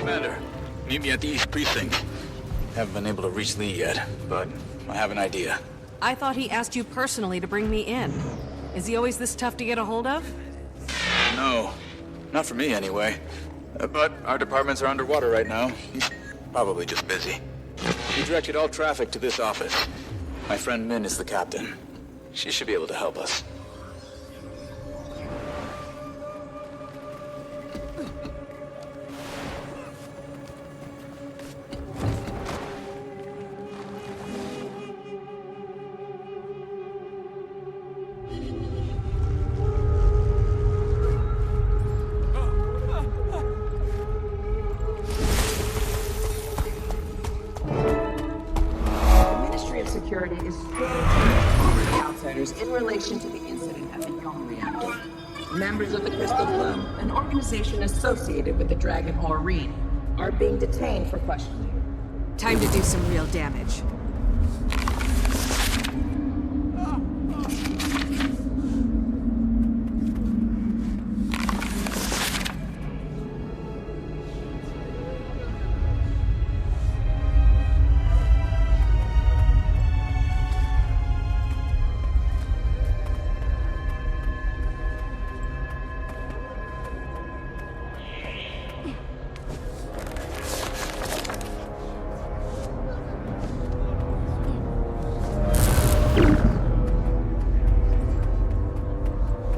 Commander, meet me at the East Precinct. Haven't been able to reach Lee yet, but I have an idea. I thought he asked you personally to bring me in. Is he always this tough to get a hold of? No, not for me anyway. But our departments are underwater right now. He's probably just busy. He directed all traffic to this office. My friend Min is the captain. She should be able to help us. Security is the outsiders in relation to the incident at the Young Reactor. Members of the Crystal Club, an organization associated with the Dragon Aurene, are being detained for questioning. Time to do some real damage.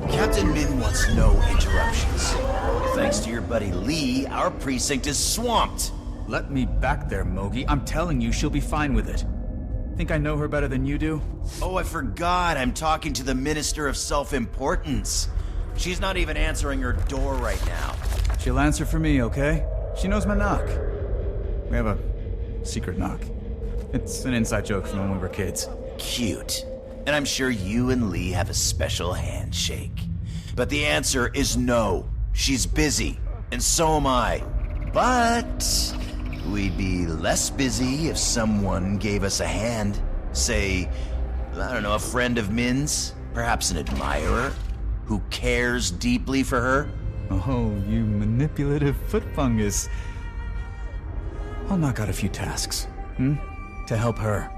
Captain Min wants no interruptions. Thanks to your buddy Lee, our precinct is swamped. Let me back there, Mogi. I'm telling you, she'll be fine with it. Think I know her better than you do? Oh, I forgot. I'm talking to the Minister of Self-Importance. She's not even answering her door right now. She'll answer for me, okay? She knows my knock. We have a secret knock. It's an inside joke from when we were kids. Cute. And I'm sure you and Lee have a special handshake. But the answer is no. She's busy, and so am I. But we'd be less busy if someone gave us a hand. Say, I don't know, a friend of Min's? Perhaps an admirer? Who cares deeply for her? Oh, you manipulative foot fungus. I'll knock out a few tasks, to help her.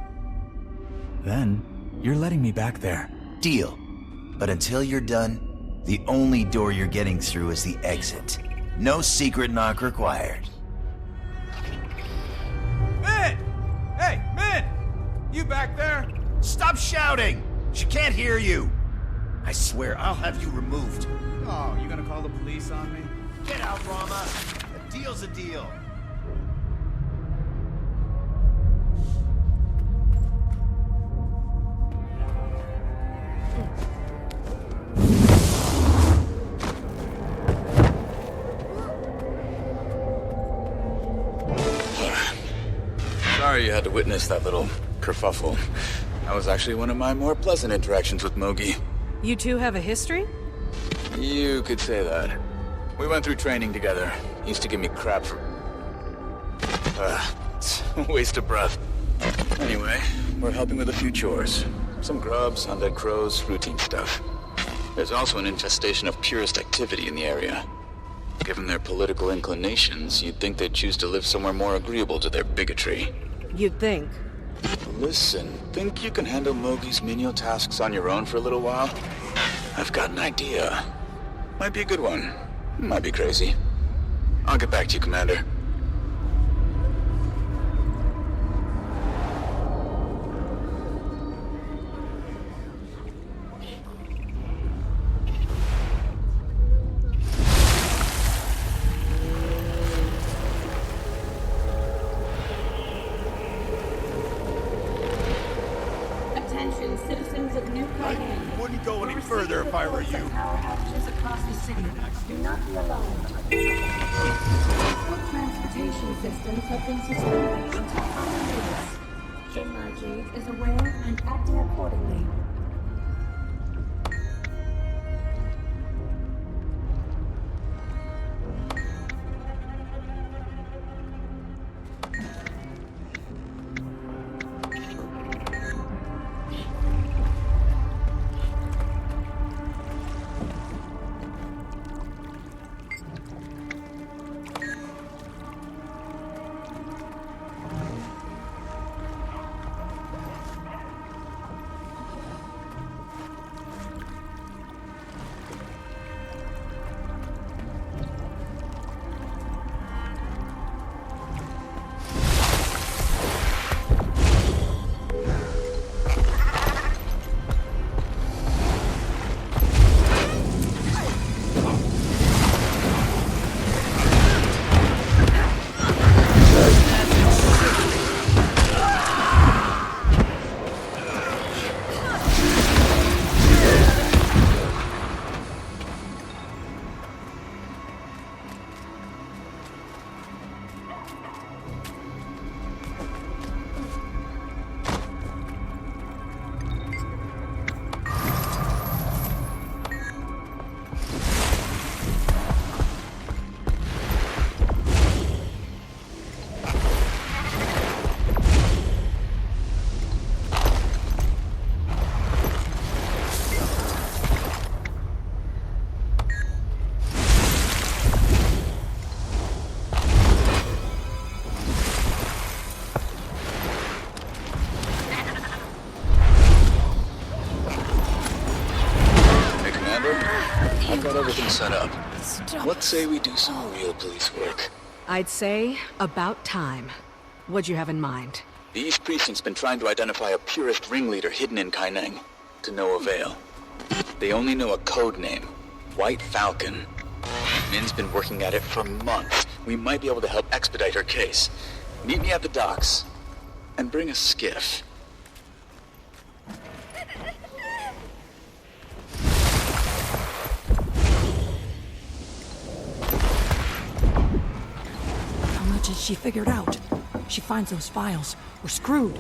Then, you're letting me back there. Deal. But until you're done, the only door you're getting through is the exit. No secret knock required. Min! Hey, Min! You back there? Stop shouting! She can't hear you! I swear I'll have you removed. Oh, you gonna call the police on me? Get out, Rama! A deal's a deal. Sorry you had to witness that little kerfuffle. That was actually one of my more pleasant interactions with Mogi. You two have a history? You could say that. We went through training together. He used to give me crap for... it's a waste of breath. Anyway, we're helping with a few chores. Some grubs, undead crows, routine stuff. There's also an infestation of purist activity in the area. Given their political inclinations, you'd think they'd choose to live somewhere more agreeable to their bigotry. You'd think. Listen, think you can handle Mogi's menial tasks on your own for a little while? I've got an idea. Might be a good one. Might be crazy. I'll get back to you, Commander. Attention, citizens of New Cardigan. Wouldn't go any further if I were you. Power outages across the city. Do not be alone. All transportation systems have been suspended until further notice. Shinmai Jade is aware and acting accordingly. I've got everything set up. Stop. Let's say we do some real police work. I'd say about time. What'd you have in mind? The East Precinct's been trying to identify a purist ringleader hidden in Kaineng. To no avail. They only know a code name. White Falcon. Min's been working at it for months. We might be able to help expedite her case. Meet me at the docks. And bring a skiff. How much has she figured out? She finds those files. We're screwed.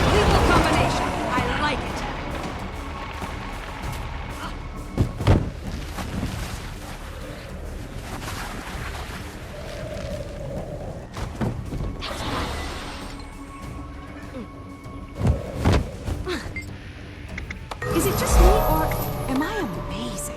Lethal combination. I like it. Is it just me, or am I amazing?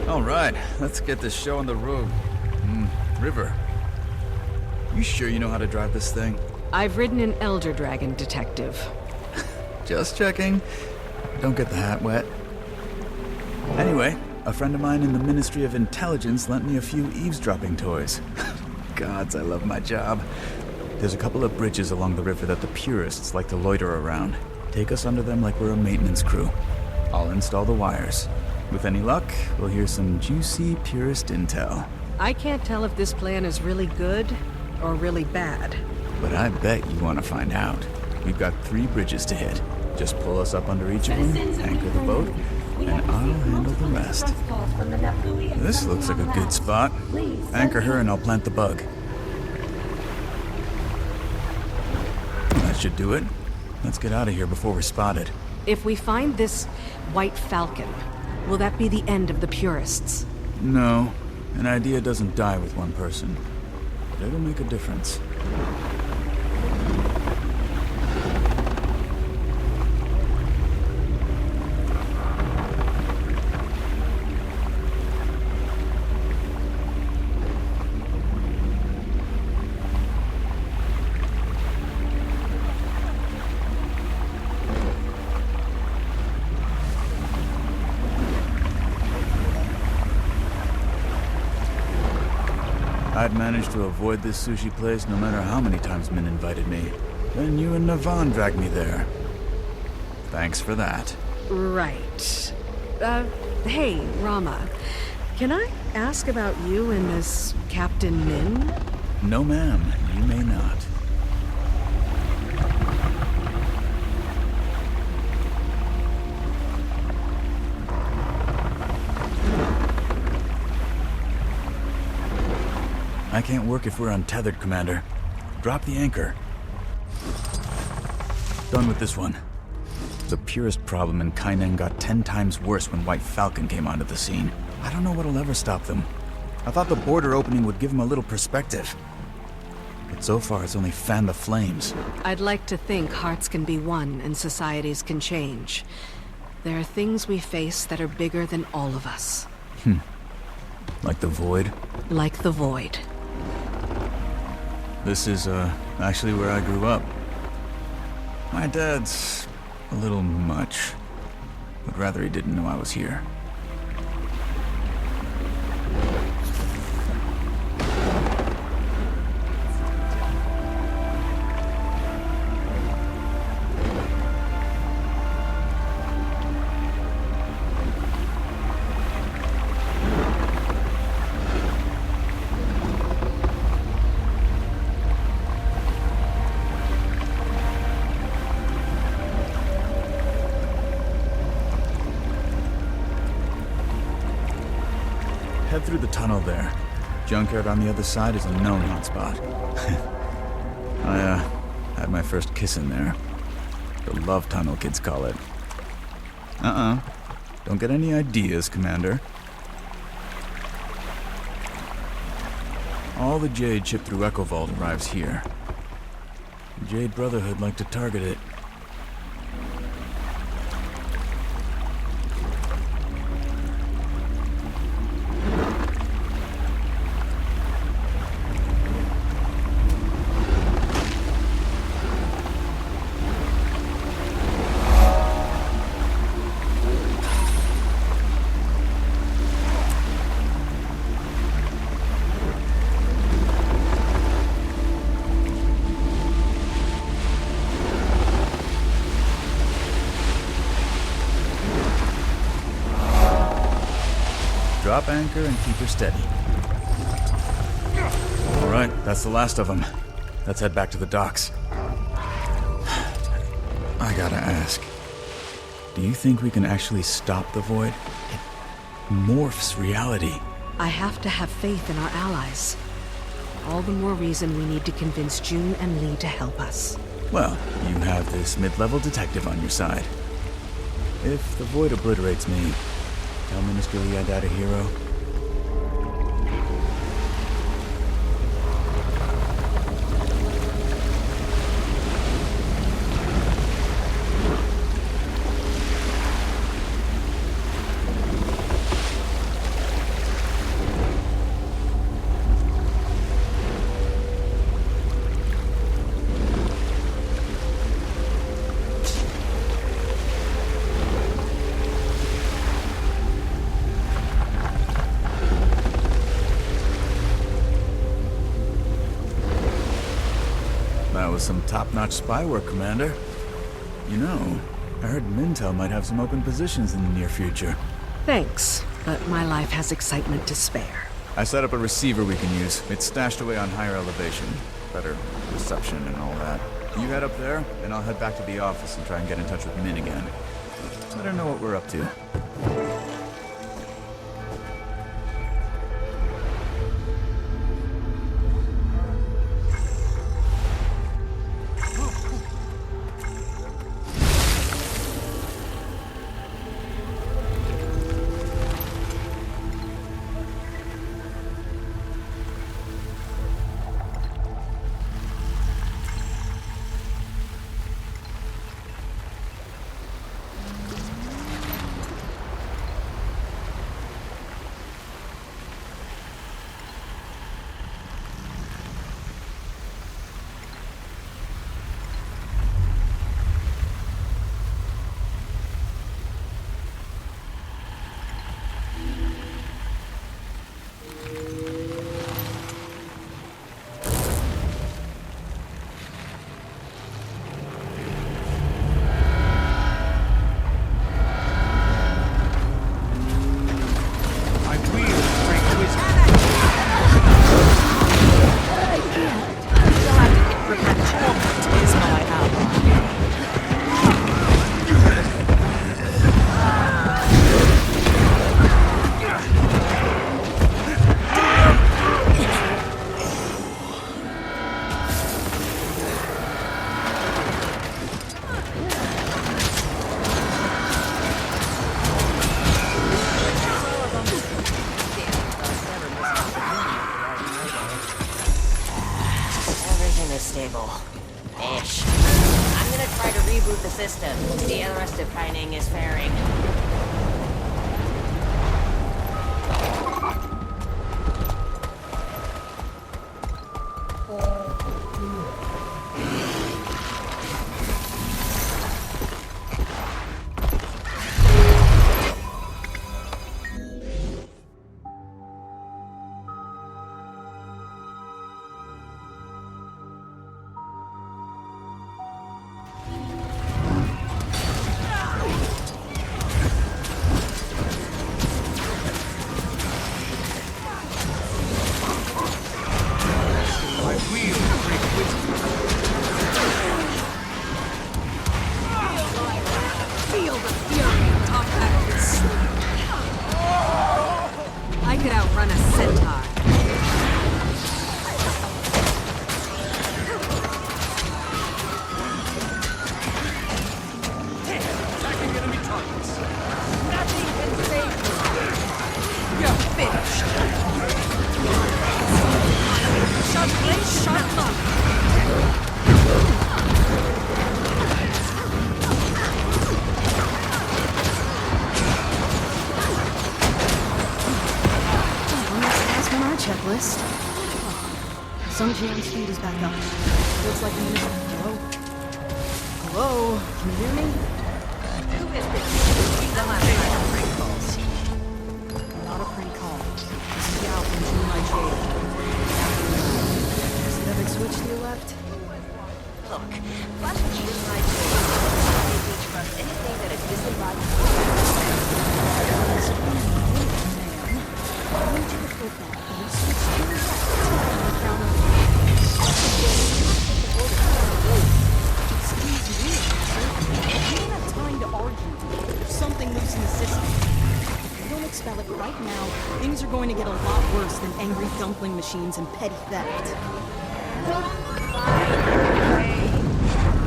All right, let's get this show on the road. River, you sure you know how to drive this thing? I've ridden an Elder Dragon, Detective. Just checking. Don't get the hat wet. Anyway, a friend of mine in the Ministry of Intelligence lent me a few eavesdropping toys. Gods, I love my job. There's a couple of bridges along the river that the purists like to loiter around. Take us under them like we're a maintenance crew. I'll install the wires. With any luck, we'll hear some juicy purist intel. I can't tell if this plan is really good or really bad. But I bet you want to find out. We've got 3 bridges to hit. Just pull us up under each of them, anchor the boat, and I'll handle the rest. This looks like a good spot. Anchor her and I'll plant the bug. That should do it. Let's get out of here before we're spotted. If we find this White Falcon, will that be the end of the Purists? No, an idea doesn't die with one person, but it'll make a difference. I'd managed to avoid this sushi place no matter how many times Min invited me. Then you and Navan dragged me there. Thanks for that. Right. Hey, Rama. Can I ask about you and this Captain Min? No, ma'am, you may not. I can't work if we're untethered, Commander. Drop the anchor. Done with this one. The purest problem in Kainen got 10 times worse when White Falcon came onto the scene. I don't know what'll ever stop them. I thought the border opening would give them a little perspective. But so far it's only fanned the flames. I'd like to think hearts can be won and societies can change. There are things we face that are bigger than all of us. Like the Void. Like the Void. This is, actually where I grew up. My dad's a little much. Would rather he didn't know I was here. Head through the tunnel there. Junkyard on the other side is a known hotspot. I, had my first kiss in there. The love tunnel, kids call it. Don't get any ideas, Commander. All the Jade shipped through Echo Vault arrives here. The Jade Brotherhood like to target it. Drop anchor and keep her steady. All right, that's the last of them. Let's head back to the docks. I gotta ask, do you think we can actually stop the Void? It morphs reality. I have to have faith in our allies. All the more reason we need to convince June and Lee to help us. Well, you have this mid-level detective on your side. If the Void obliterates me, tell Minister Lee I died a hero. That was some top-notch spy work, Commander. You know, I heard Mintel might have some open positions in the near future. Thanks, but my life has excitement to spare. I set up a receiver we can use. It's stashed away on higher elevation. Better reception and all that. You head up there, and I'll head back to the office and try and get in touch with Min again. Let her know what we're up to. is stable. Ish. I'm gonna try to reboot the system. See how the rest of Pining is faring. Feel the fury of top battles. I could outrun a centaur. You're finished. Sharp blade, sharp lung. That's on our checklist. Some GM speed is back up. Looks like the minister. Hello? Hello? Can you hear me? Who is this? She's on my prank calls. Not a prank call. This is Gal from June My Jade. See that big switch to your left? Look, why don't you and I trust anything that is disembodied? Something loose in the system. If you don't expel it right now, things are going to get a lot worse than angry dumpling machines and petty theft.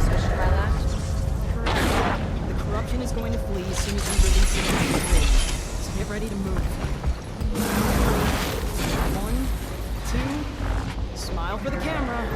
Switch to my left. Correct. The corruption is going to flee as soon as we release it into the grid. So get ready to move. 1, 2, smile for the camera.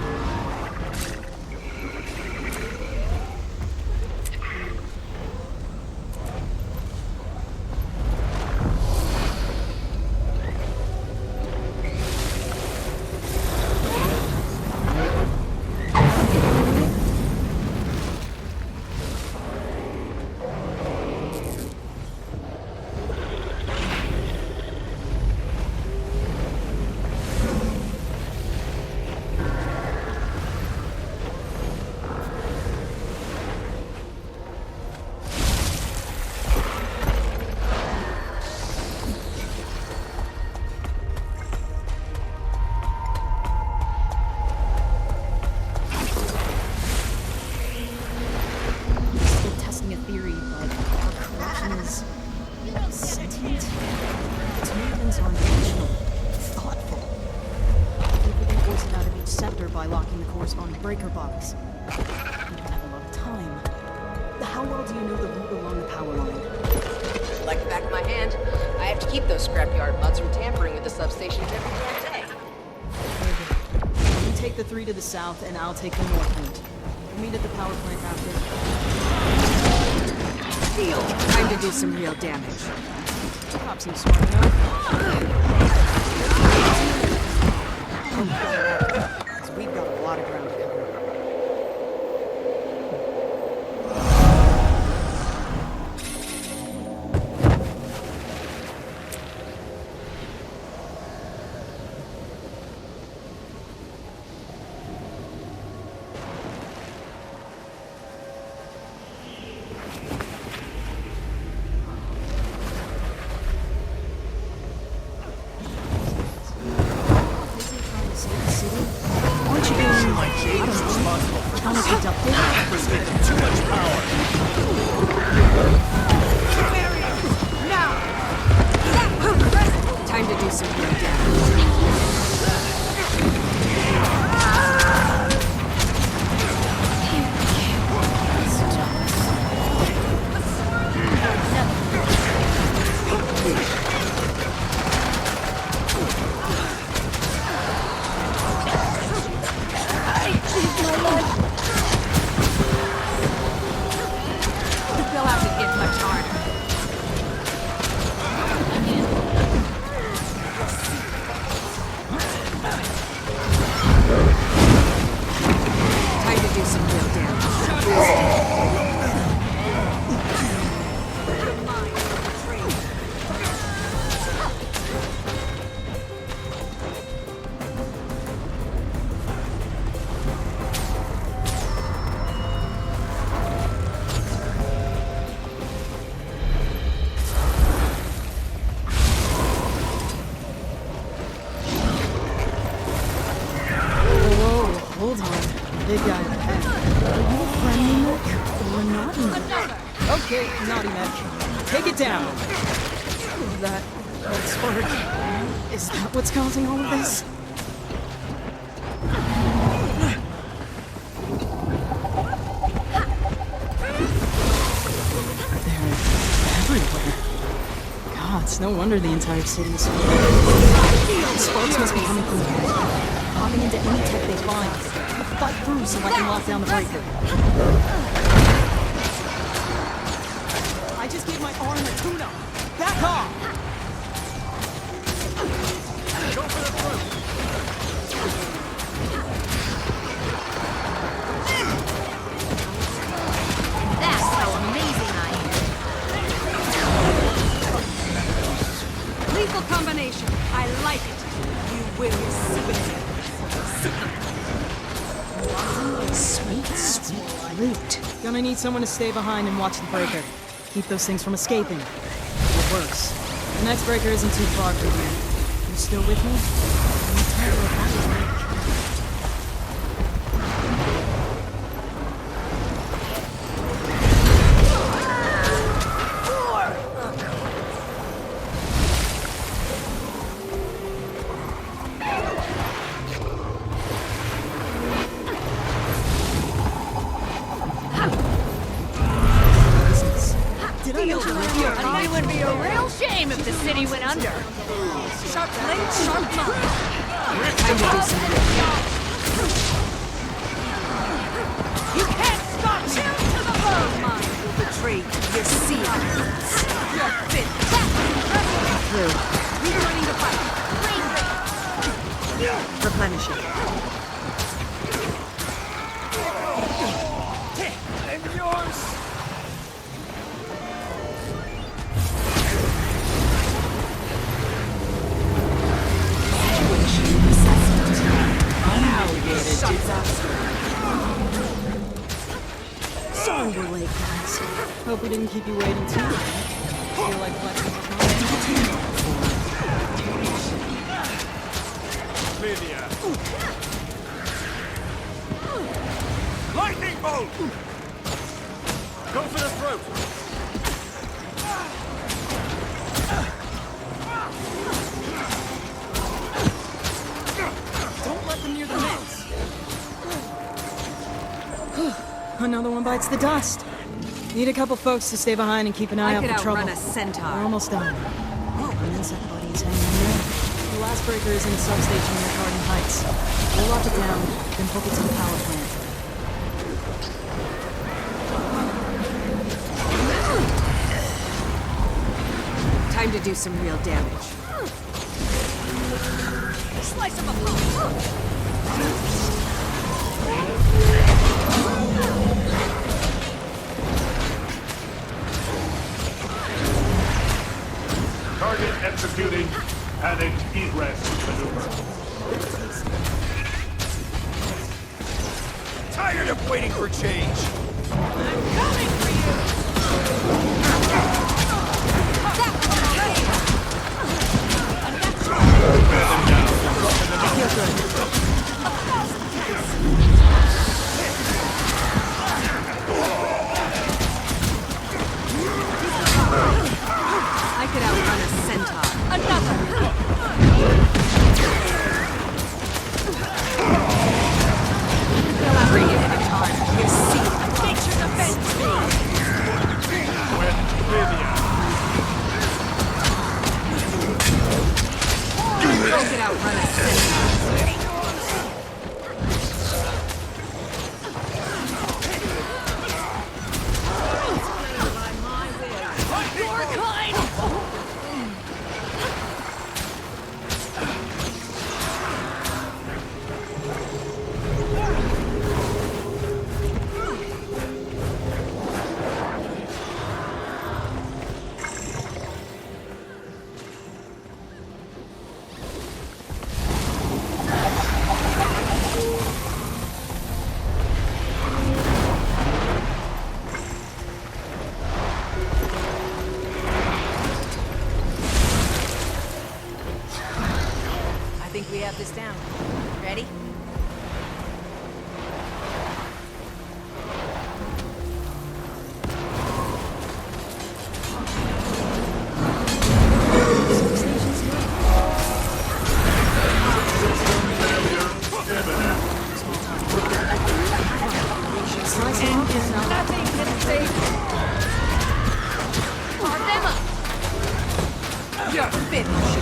By locking the corresponding breaker box. We don't have a lot of time. How well do you know the route along the power line? Like the back of my hand, I have to keep those scrapyard mutts from tampering with the substations every damn day. You take the 3 to the south, and I'll take the north route. We'll meet at the power plant after. Deal. Time to do some real damage. Cop seems smart enough. We've got a lot of ground to cover. Time to do some real damage. big guy in the head. Are you a friendly mech or a naughty mech? Okay, naughty mech. Take it down. That spark. Is that what's causing all of this? They're everywhere. God, it's no wonder the entire city is sparks must be coming from the head. Popping into any tech they find. Fight through so I can lock down the breaker. I just gave my arm a tune-up. Back off! Go for the throat! That's how amazing I am. Lethal combination. I like it. You will see it. Sweet, sweet loot. Gonna need someone to stay behind and watch the breaker. Keep those things from escaping. Or worse. The next breaker isn't too far from here. You still with me? Let me tell you what that is like. Did I mention that? It would be a real shame if the city went under. Sharp blade, sharp mind. You can't stop me! To the bone! Mine will betray your secrets. Your fit. Through. Returning to fight. Replenishing. And yours! Sorry we're late, guys. Hope we didn't keep you waiting too long. Feel like flexing with Lydia. Lightning bolt! Go for the throat! Don't let them near the mix. Another one bites the dust. Need a couple folks to stay behind and keep an eye out for trouble. outrun a centaur. We're almost done. An insect buddy's hanging in there. The last breaker is in a substation near Garden Heights. We'll lock it down, then hook it to the power plant. Time to do some real damage. Slice of a bone. Target executing. Panicked egress maneuver. Tired of waiting for change. Coming for you! I could outrun a centaur. Another! Bring it in a card. You see. Nature defends me! With Lydia. I could outrun a centaur. Nothing can save you. Guard them up. You're finished.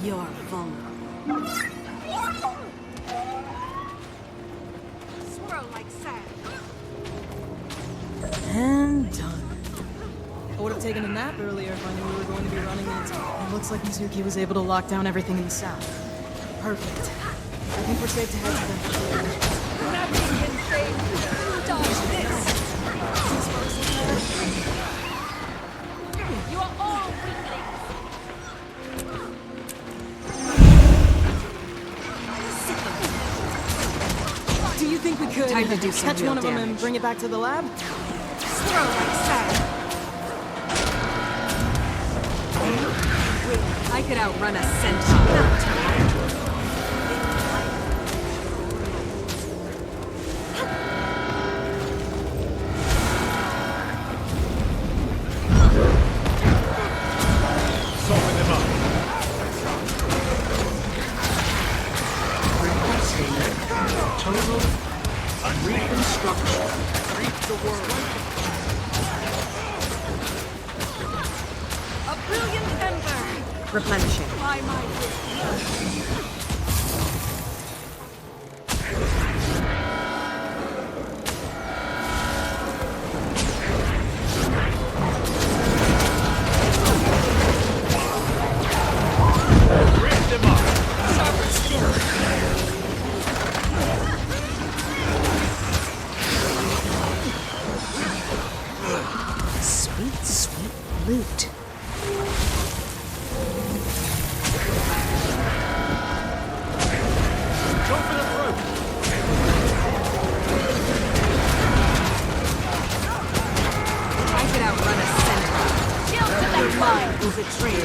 You're vulnerable. Swirl like sand. And done. I would have taken a nap earlier if I knew we were going to be running into. It looks like Mizuki was able to lock down everything in the south. Perfect. I think we're safe to head to them. Nothing can save you. Dodge this. You are all weaklings. Do you think we could Time to do some catch real one of them and damage. bring it back to the lab? Swirl like sand. I could outrun a centaur. Soften them up. Total reconstruction. Reach the world. A brilliant ember. Replenishing. By my will. Reach them up. Sharper still. Sweet, sweet loot. Go for the throat. I could outrun a centaur. Kill to that line. Is it true?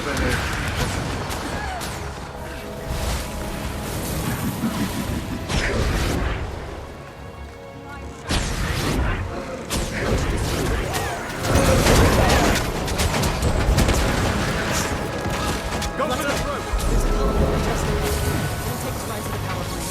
Go for the throat. There's a column of testing. Don't take us right to the power plant.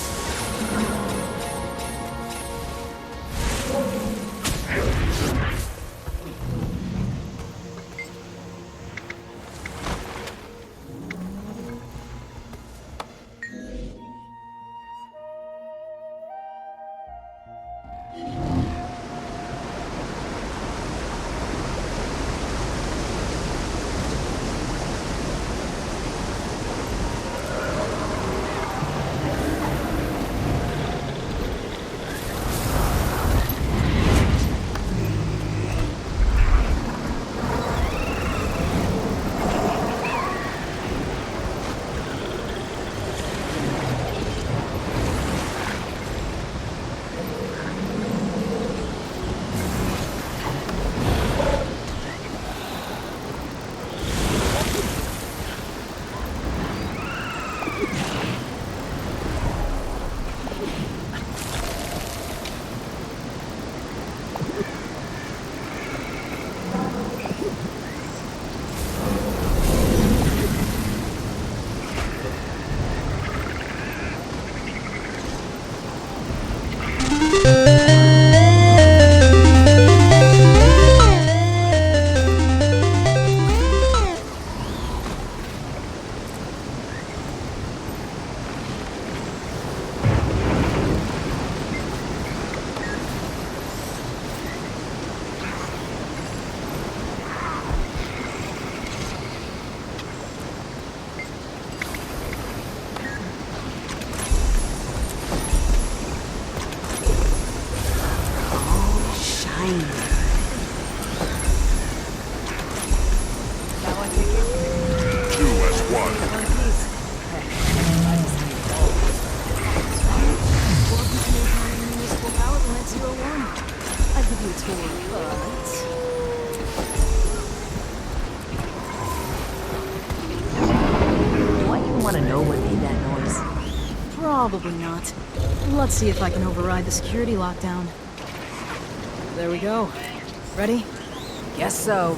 want to know what made that noise? Probably not. Let's see if I can override the security lockdown. There we go. Ready? Guess so.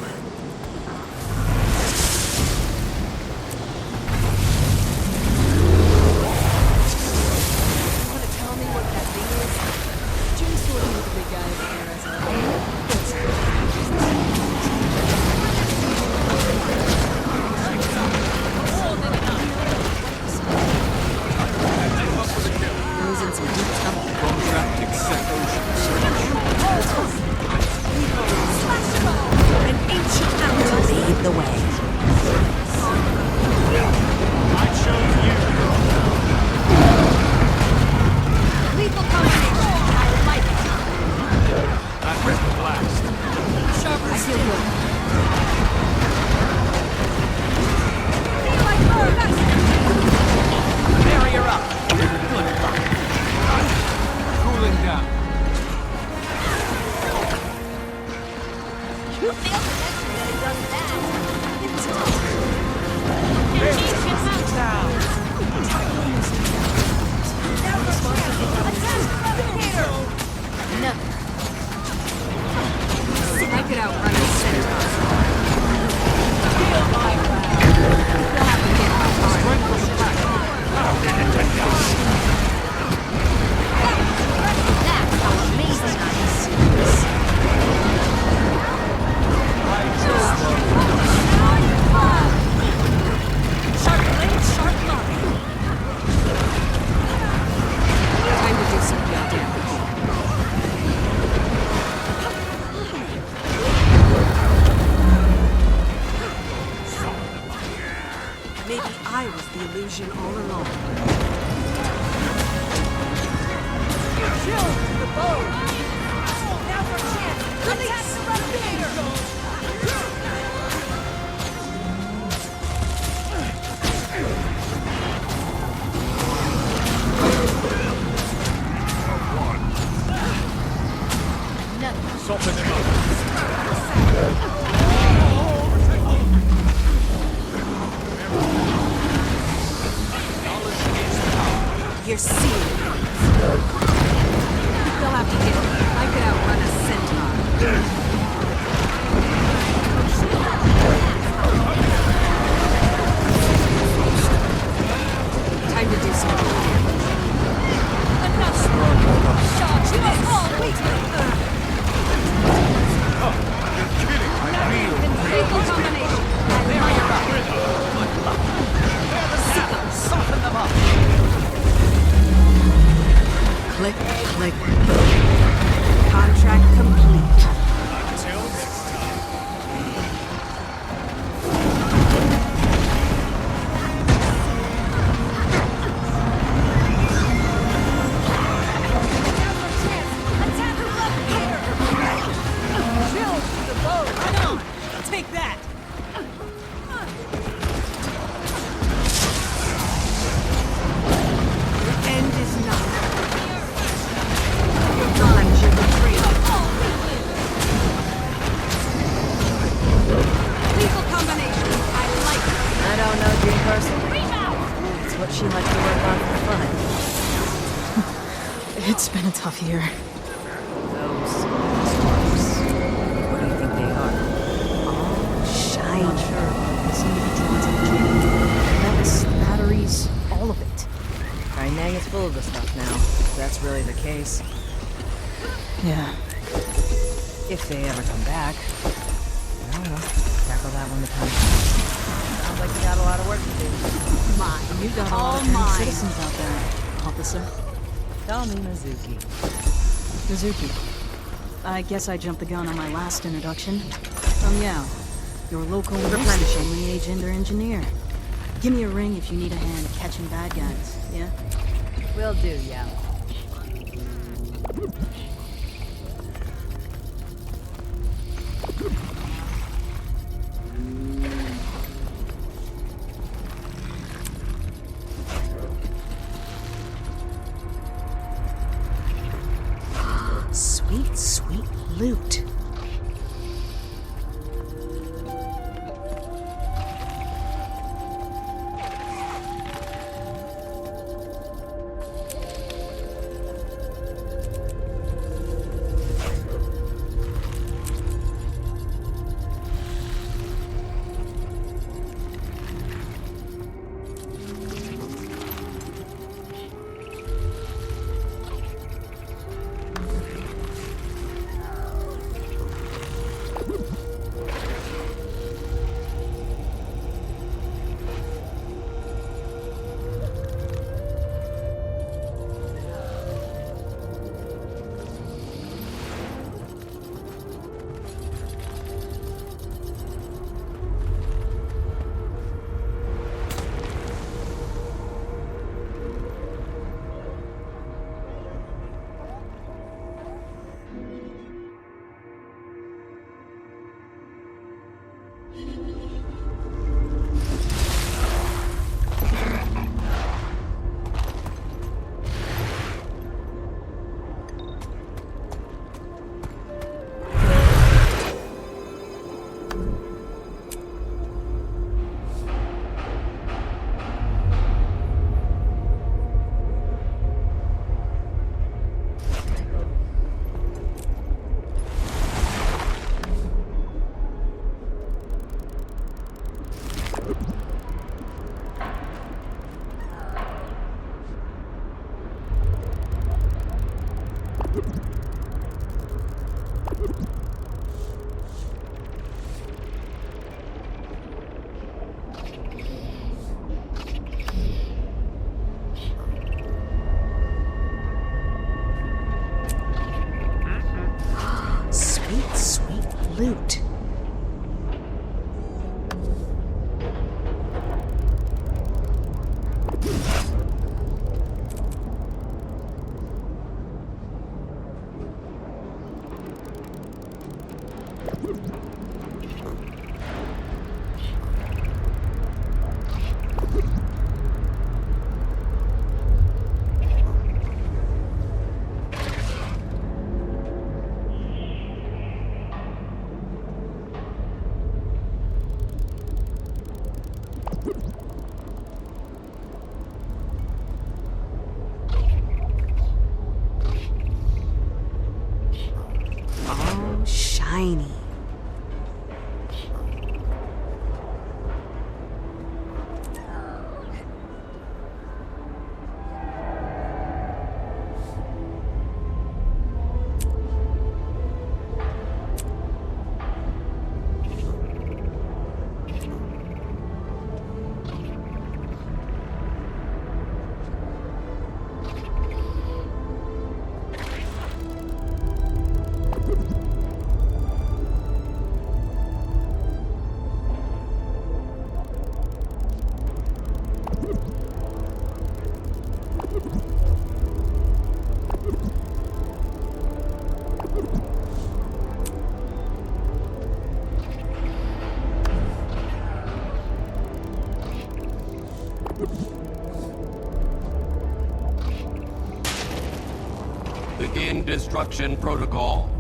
Maybe I was the illusion all along. Chill the bow! Now for a chance! Attack the replicator! Soften him up. You're seeing. They'll have to get me. I could outrun a centaur. Time to do some damage. Enough! Charge this all weakly! Fatal combination! Soften them up. Click, click, boom. Contract complete. Until next time. Attack the replicator! Chill the bow! Right on! Take that! Your end is nigh. Your knowledge is betrayed. Lethal combination. I like it. I don't know Jean personally. It's what she likes to work on for fun. It's been a tough year. Those stars. What do you think they are? All shiny. Not sure, but seem to be drawn to the gym. Mechs, batteries, all of it. Kaineng is full of the stuff now. If that's really the case. Yeah. If they ever come back. I don't know. Tackle that when the time comes. Sounds like you got a lot of work to do. Mine. You've got a lot of All kind mine. citizens out there, officer. Tell me, Mizuki. Mizuki. I guess I jumped the gun on my last introduction. From Yao, your local replenish only agent or engineer. Give me a ring if you need a hand catching bad guys, yeah? Will do, Yao. Sweet, sweet loot. Oh, shiny. Begin destruction protocol.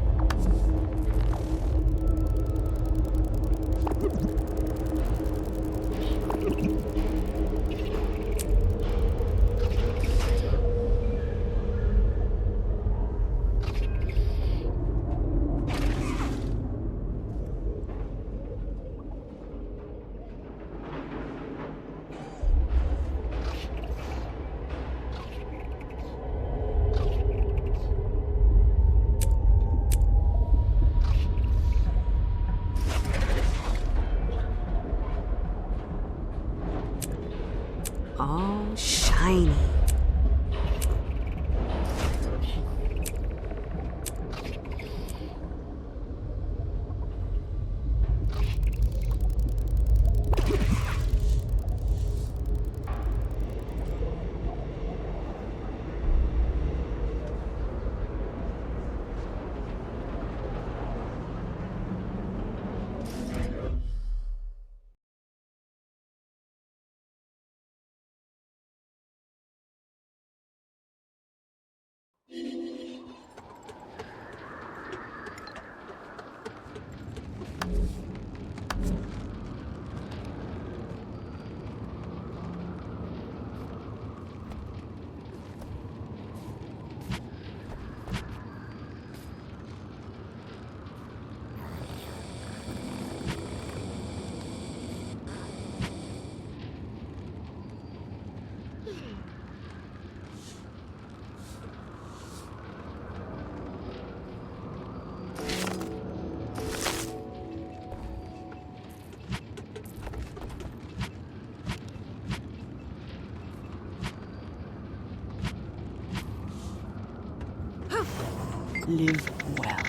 Oh, shiny. Live well.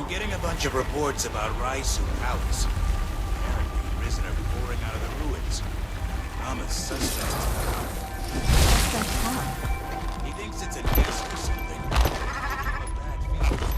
Getting a bunch of reports about Raisu Palace. Apparently, Risen are pouring out of the ruins. I'm a suspect. What's that from? He thinks it's a nest or something. A bad feeling.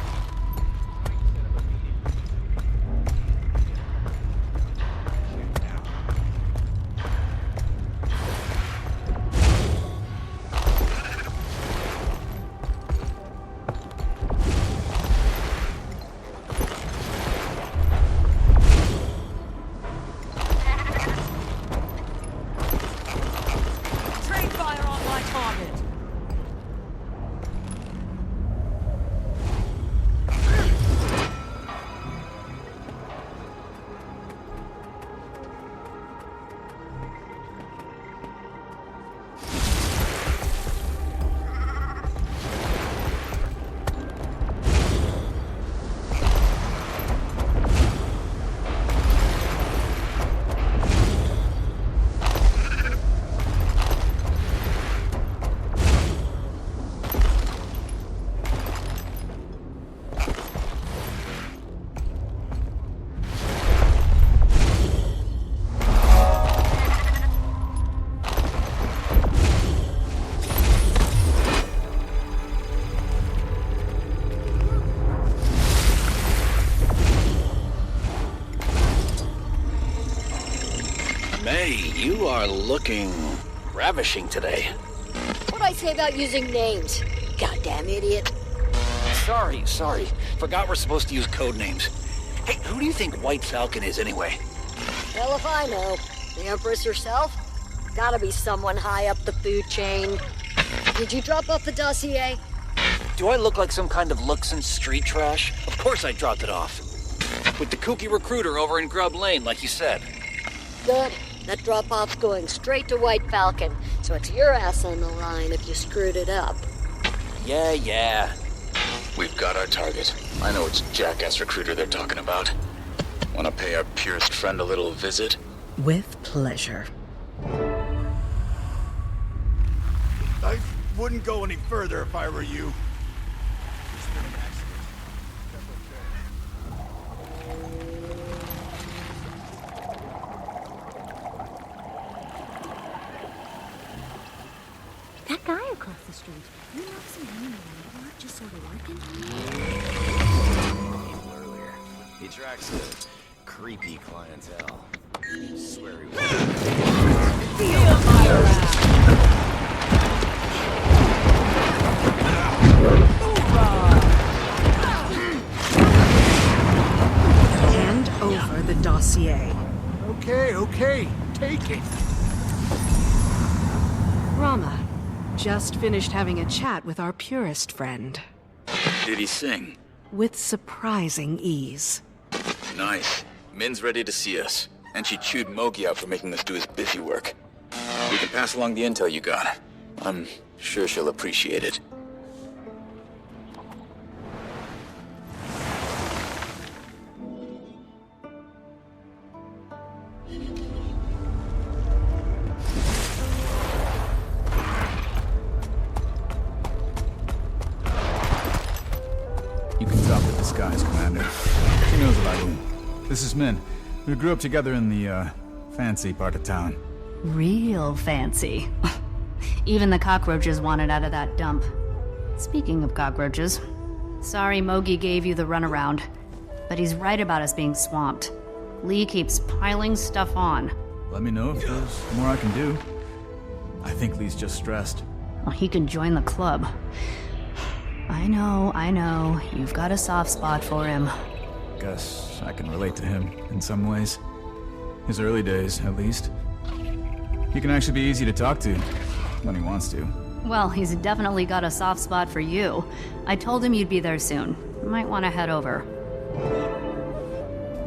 are looking ravishing today. What'd I say about using names? Goddamn idiot. Sorry. Forgot we're supposed to use code names. Hey, who do you think White Falcon is anyway? Hell if I know. The Empress herself? Gotta be someone high up the food chain. Did you drop off the dossier? Do I look like some kind of looks and street trash? Of course I dropped it off. With the kooky recruiter over in Grub Lane, like you said. Good. That drop-off's going straight to White Falcon, so it's your ass on the line if you screwed it up. Yeah. We've got our target. I know which jackass recruiter they're talking about. Want to pay our purest friend a little visit? With pleasure. I wouldn't go any further if I were you. That guy across the street, you know some hanging around here, just sort of working? Earlier. He tracks the creepy clientele. I swear he was. Feel my wrath! Hand over the dossier. Okay. Take it. Rama, just finished having a chat with our purist friend. Did he sing? With surprising ease. Nice. Min's ready to see us. And she chewed Mogi out for making us do his busy work. We can pass along the intel you got. I'm sure she'll appreciate it. You can talk with this guy's commander. She knows about you. This is Min. We grew up together in the, fancy part of town. Real fancy. Even the cockroaches wanted out of that dump. Speaking of cockroaches, sorry Mogi gave you the runaround, but he's right about us being swamped. Lee keeps piling stuff on. Let me know if there's more I can do. I think Lee's just stressed. Well, he can join the club. I know. You've got a soft spot for him. Guess I can relate to him in some ways. His early days, at least. He can actually be easy to talk to when he wants to. Well, he's definitely got a soft spot for you. I told him you'd be there soon. Might want to head over.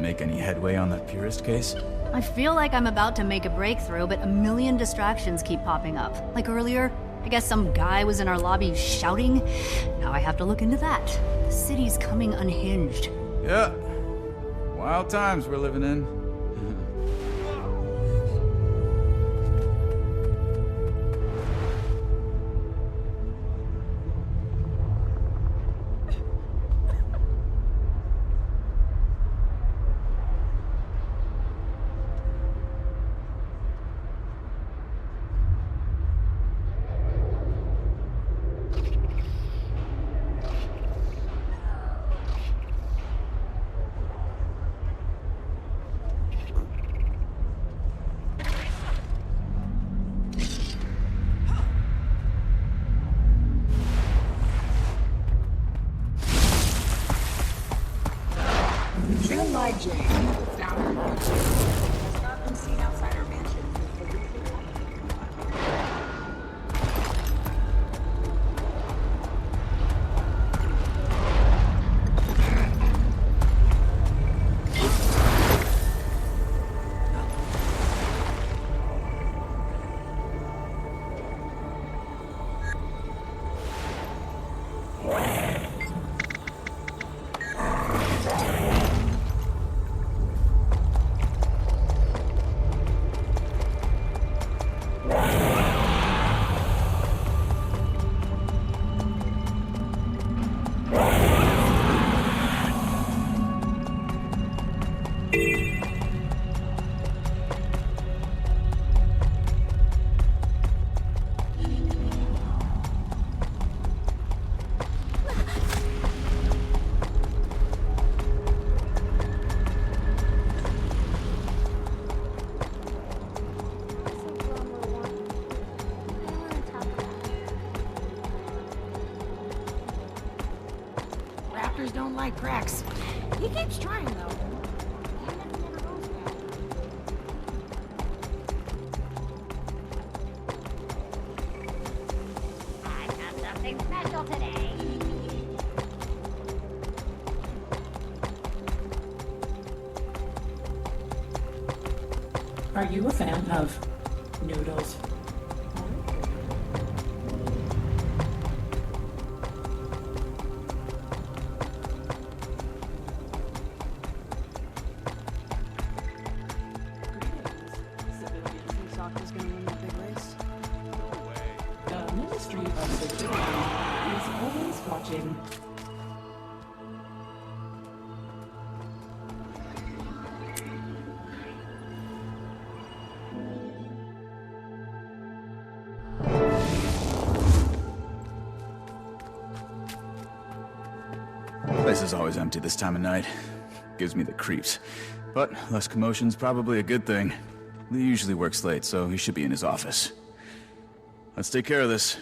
Make any headway on that purist case? I feel like I'm about to make a breakthrough, but a million distractions keep popping up. Like earlier, I guess some guy was in our lobby shouting. Now I have to look into that. The city's coming unhinged. Yeah. Wild times we're living in. raptors don't like cracks. He keeps trying, though. I've got something special today. Are you a fan of noodles? The Ministry of Security is always watching. Place is always empty this time of night. Gives me the creeps. But less commotion's probably a good thing. Lee usually works late, so he should be in his office. Let's take care of this.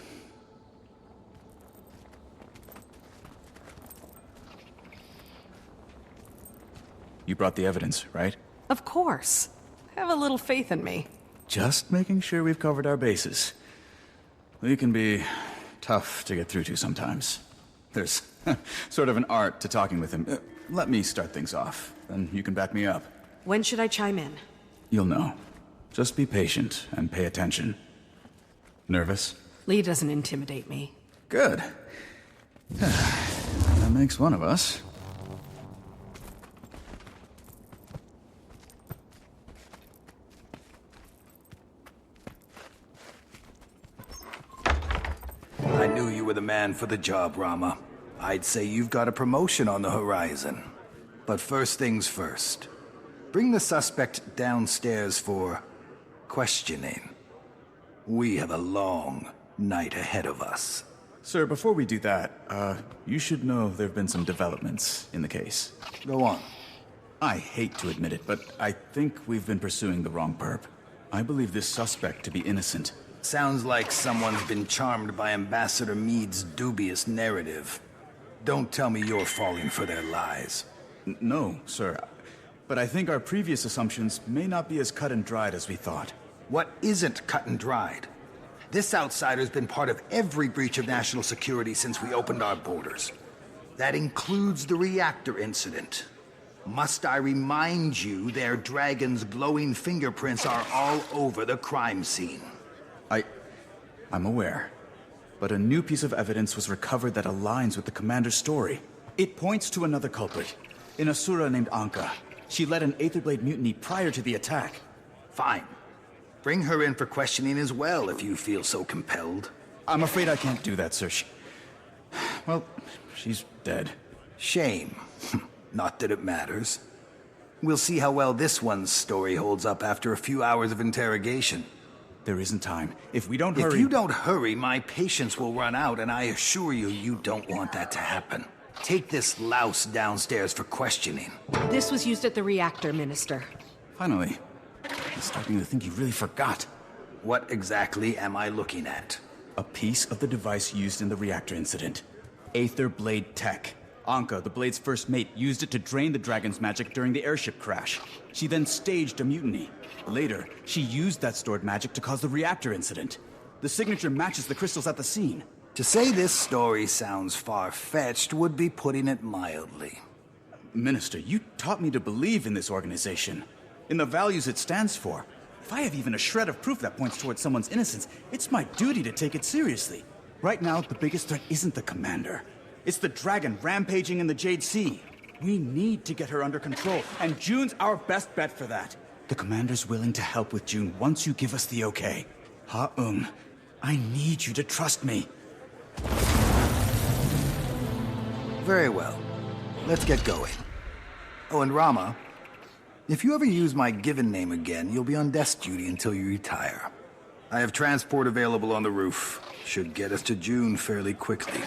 You brought the evidence, right? Of course. Have a little faith in me. Just making sure we've covered our bases. Lee can be tough to get through to sometimes. There's sort of an art to talking with him. Let me start things off, then you can back me up. When should I chime in? You'll know. Just be patient and pay attention. Nervous? Lee doesn't intimidate me. Good. That makes one of us. I knew you were the man for the job, Rama. I'd say you've got a promotion on the horizon. But first things first. Bring the suspect downstairs for questioning. We have a long night ahead of us. Sir, before we do that, you should know there have been some developments in the case. Go on. I hate to admit it, but I think we've been pursuing the wrong perp. I believe this suspect to be innocent. Sounds like someone's been charmed by Ambassador Meade's dubious narrative. Don't tell me you're falling for their lies. No, sir. But I think our previous assumptions may not be as cut and dried as we thought. What isn't cut and dried? This outsider's been part of every breach of national security since we opened our borders. That includes the reactor incident. Must I remind you their dragon's glowing fingerprints are all over the crime scene? I'm aware. But a new piece of evidence was recovered that aligns with the commander's story. It points to another culprit, an Asura named Anka. She led an Aetherblade mutiny prior to the attack. Fine. Bring her in for questioning as well, if you feel so compelled. I'm afraid I can't do that, sir. Well, she's dead. Shame. Not that it matters. We'll see how well this one's story holds up after a few hours of interrogation. There isn't time. If we don't hurry... If you don't hurry, my patience will run out, and I assure you, you don't want that to happen. Take this louse downstairs for questioning. This was used at the reactor, Minister. Finally. I'm starting to think you really forgot. What exactly am I looking at? A piece of the device used in the reactor incident. Aetherblade Tech. Anka, the Blade's first mate, used it to drain the dragon's magic during the airship crash. She then staged a mutiny. Later, she used that stored magic to cause the reactor incident. The signature matches the crystals at the scene. To say this story sounds far-fetched would be putting it mildly. Minister, you taught me to believe in this organization, in the values it stands for. If I have even a shred of proof that points towards someone's innocence, it's my duty to take it seriously. Right now, the biggest threat isn't the commander. It's the dragon rampaging in the Jade Sea. We need to get her under control, and June's our best bet for that. The commander's willing to help with June once you give us the okay. Ha-Um, I need you to trust me. Very well. Let's get going. Oh, and Rama, if you ever use my given name again, you'll be on desk duty until you retire. I have transport available on the roof. Should get us to June fairly quickly.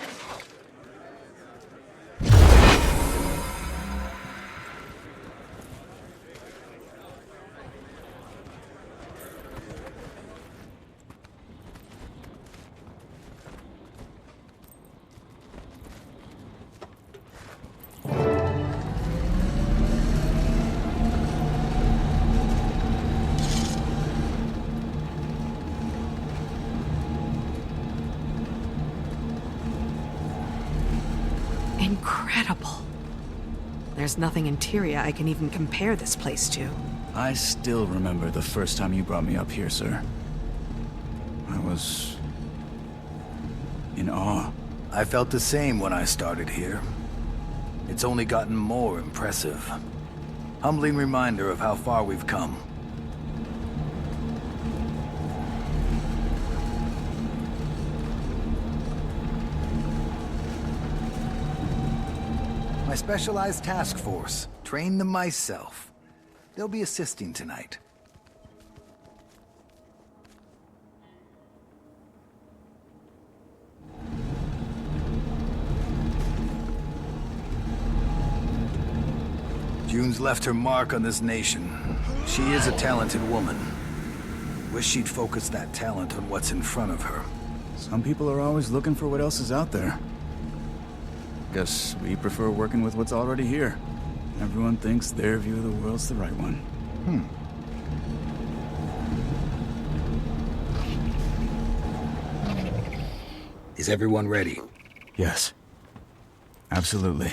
Incredible. There's nothing in Tyria I can even compare this place to. I still remember the first time you brought me up here, sir. I was in awe. I felt the same when I started here. It's only gotten more impressive. Humbling reminder of how far we've come. My specialized task force. Trained them myself. They'll be assisting tonight. June's left her mark on this nation. She is a talented woman. Wish she'd focus that talent on what's in front of her. Some people are always looking for what else is out there. Guess we prefer working with what's already here. Everyone thinks their view of the world's the right one. Is everyone ready? Yes. Absolutely.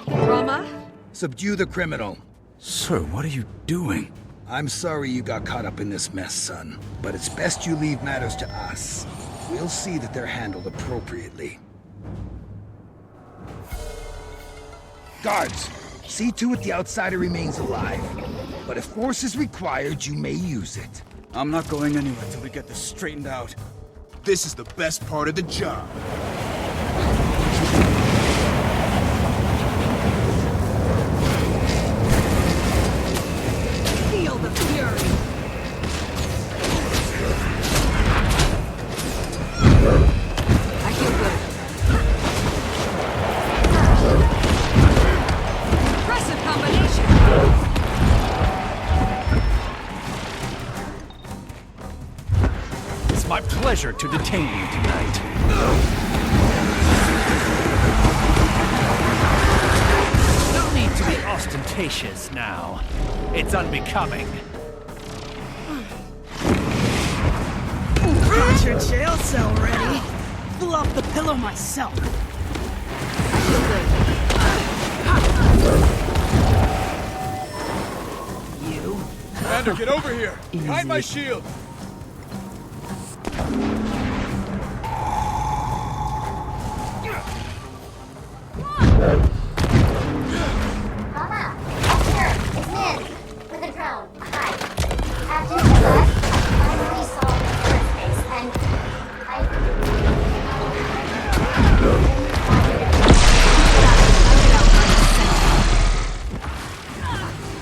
Rama? Subdue the criminal. Sir, what are you doing? I'm sorry you got caught up in this mess, son. But it's best you leave matters to us. We'll see that they're handled appropriately. Guards, see to it the outsider remains alive. But if force is required, you may use it. I'm not going anywhere till we get this straightened out. This is the best part of the job. Feel the fury. I feel good. Impressive combination. It's my pleasure to detain you tonight. No need to be ostentatious now. It's unbecoming. Got your jail cell ready. Pull off the pillow myself. You? Commander, get over here! Behind my shield! Mama, here, it's Min, with a drone. Hi. After you left, I finally saw the first base, and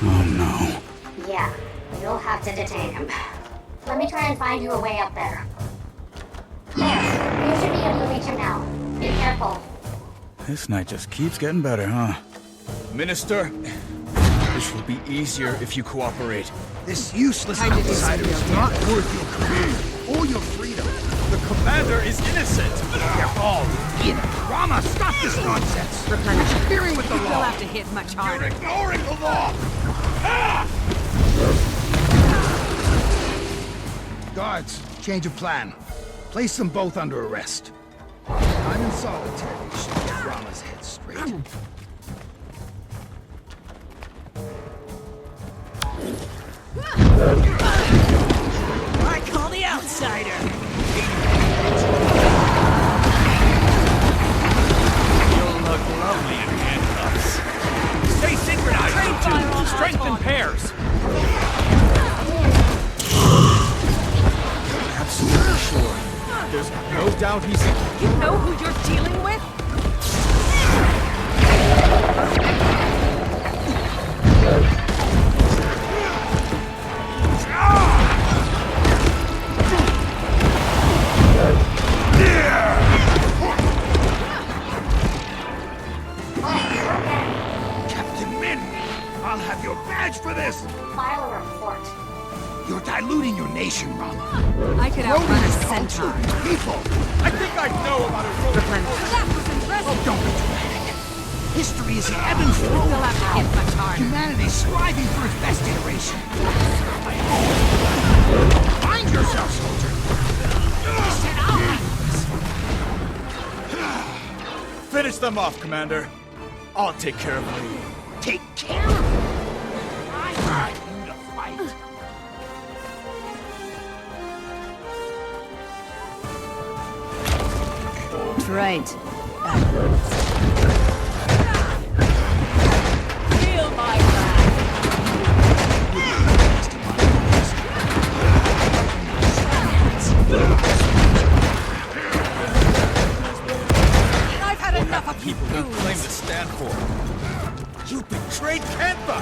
Oh no. yeah, you'll have to detain him. Let me try and find you a way up there. There, you should be able to reach him now. Be careful. This night just keeps getting better, huh? Minister, this will be easier if you cooperate. This useless outsider is not worth your career or your freedom. The commander is innocent! They're all in. Rama, stop this nonsense! Replenish. Interfering with the You'll law! have to hit much harder. You're ignoring the law! Guards, change of plan. Place them both under arrest. I'm in solitary. Should get Rama's head straight. I call the outsider. You'll look lovely in handcuffs. Stay synchronized, you two! Strength in pairs! Absolutely sure. There's no doubt he's... You know who you're dealing with? pledge for this! File a report. You're diluting your nation, Rama. I could outrun a centaur. People! I think I know about a road. That was impressive. Oh, don't be dramatic. History is an ebb and flow. Still have to hit much harder. Humanity's striving for its best iteration. Find yourself, soldier. Finish them off, Commander. I'll take care of Lee. Take care of him. I want you to fight. Right. Feel my wrath. I've had enough of People you claim to stand for. You betrayed Kantha!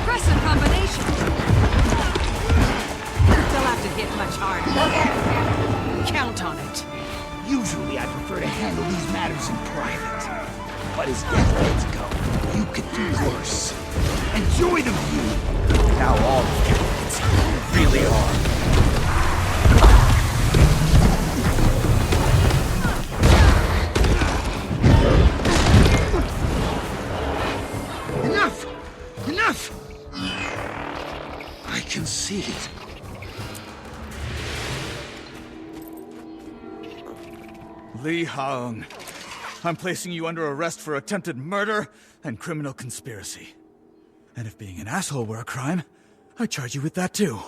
impressive combination. They'll have to hit much harder. Count on it. Usually I prefer to handle these matters in private. But as death rates go, you could do worse. Enjoy the view. Now all the candidates really are. Enough! Enough! I can see it. Lee Haung, I'm placing you under arrest for attempted murder and criminal conspiracy. And if being an asshole were a crime, I charge you with that too.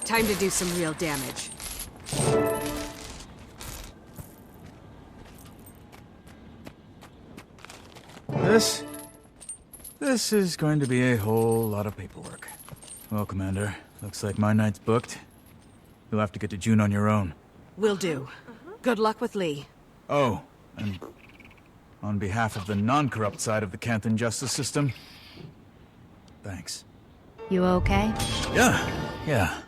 Time to do some real damage. This is going to be a whole lot of paperwork. Well, Commander, looks like my night's booked. You'll have to get to June on your own. Will do. Good luck with Lee. Oh, and on behalf of the non-corrupt side of the Canthan justice system, thanks. You okay? Yeah.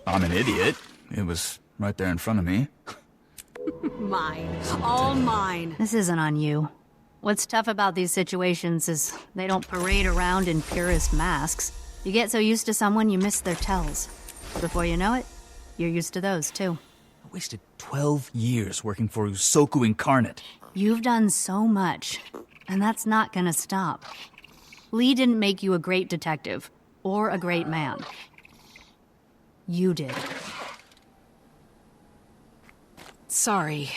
I'm an idiot. It was right there in front of me. Mine. All mine. This isn't on you. What's tough about these situations is they don't parade around in purist masks. You get so used to someone, you miss their tells. Before you know it, you're used to those, too. I wasted 12 years working for Usoku Incarnate. You've done so much, and that's not gonna stop. Lee didn't make you a great detective, or a great man. You did. Sorry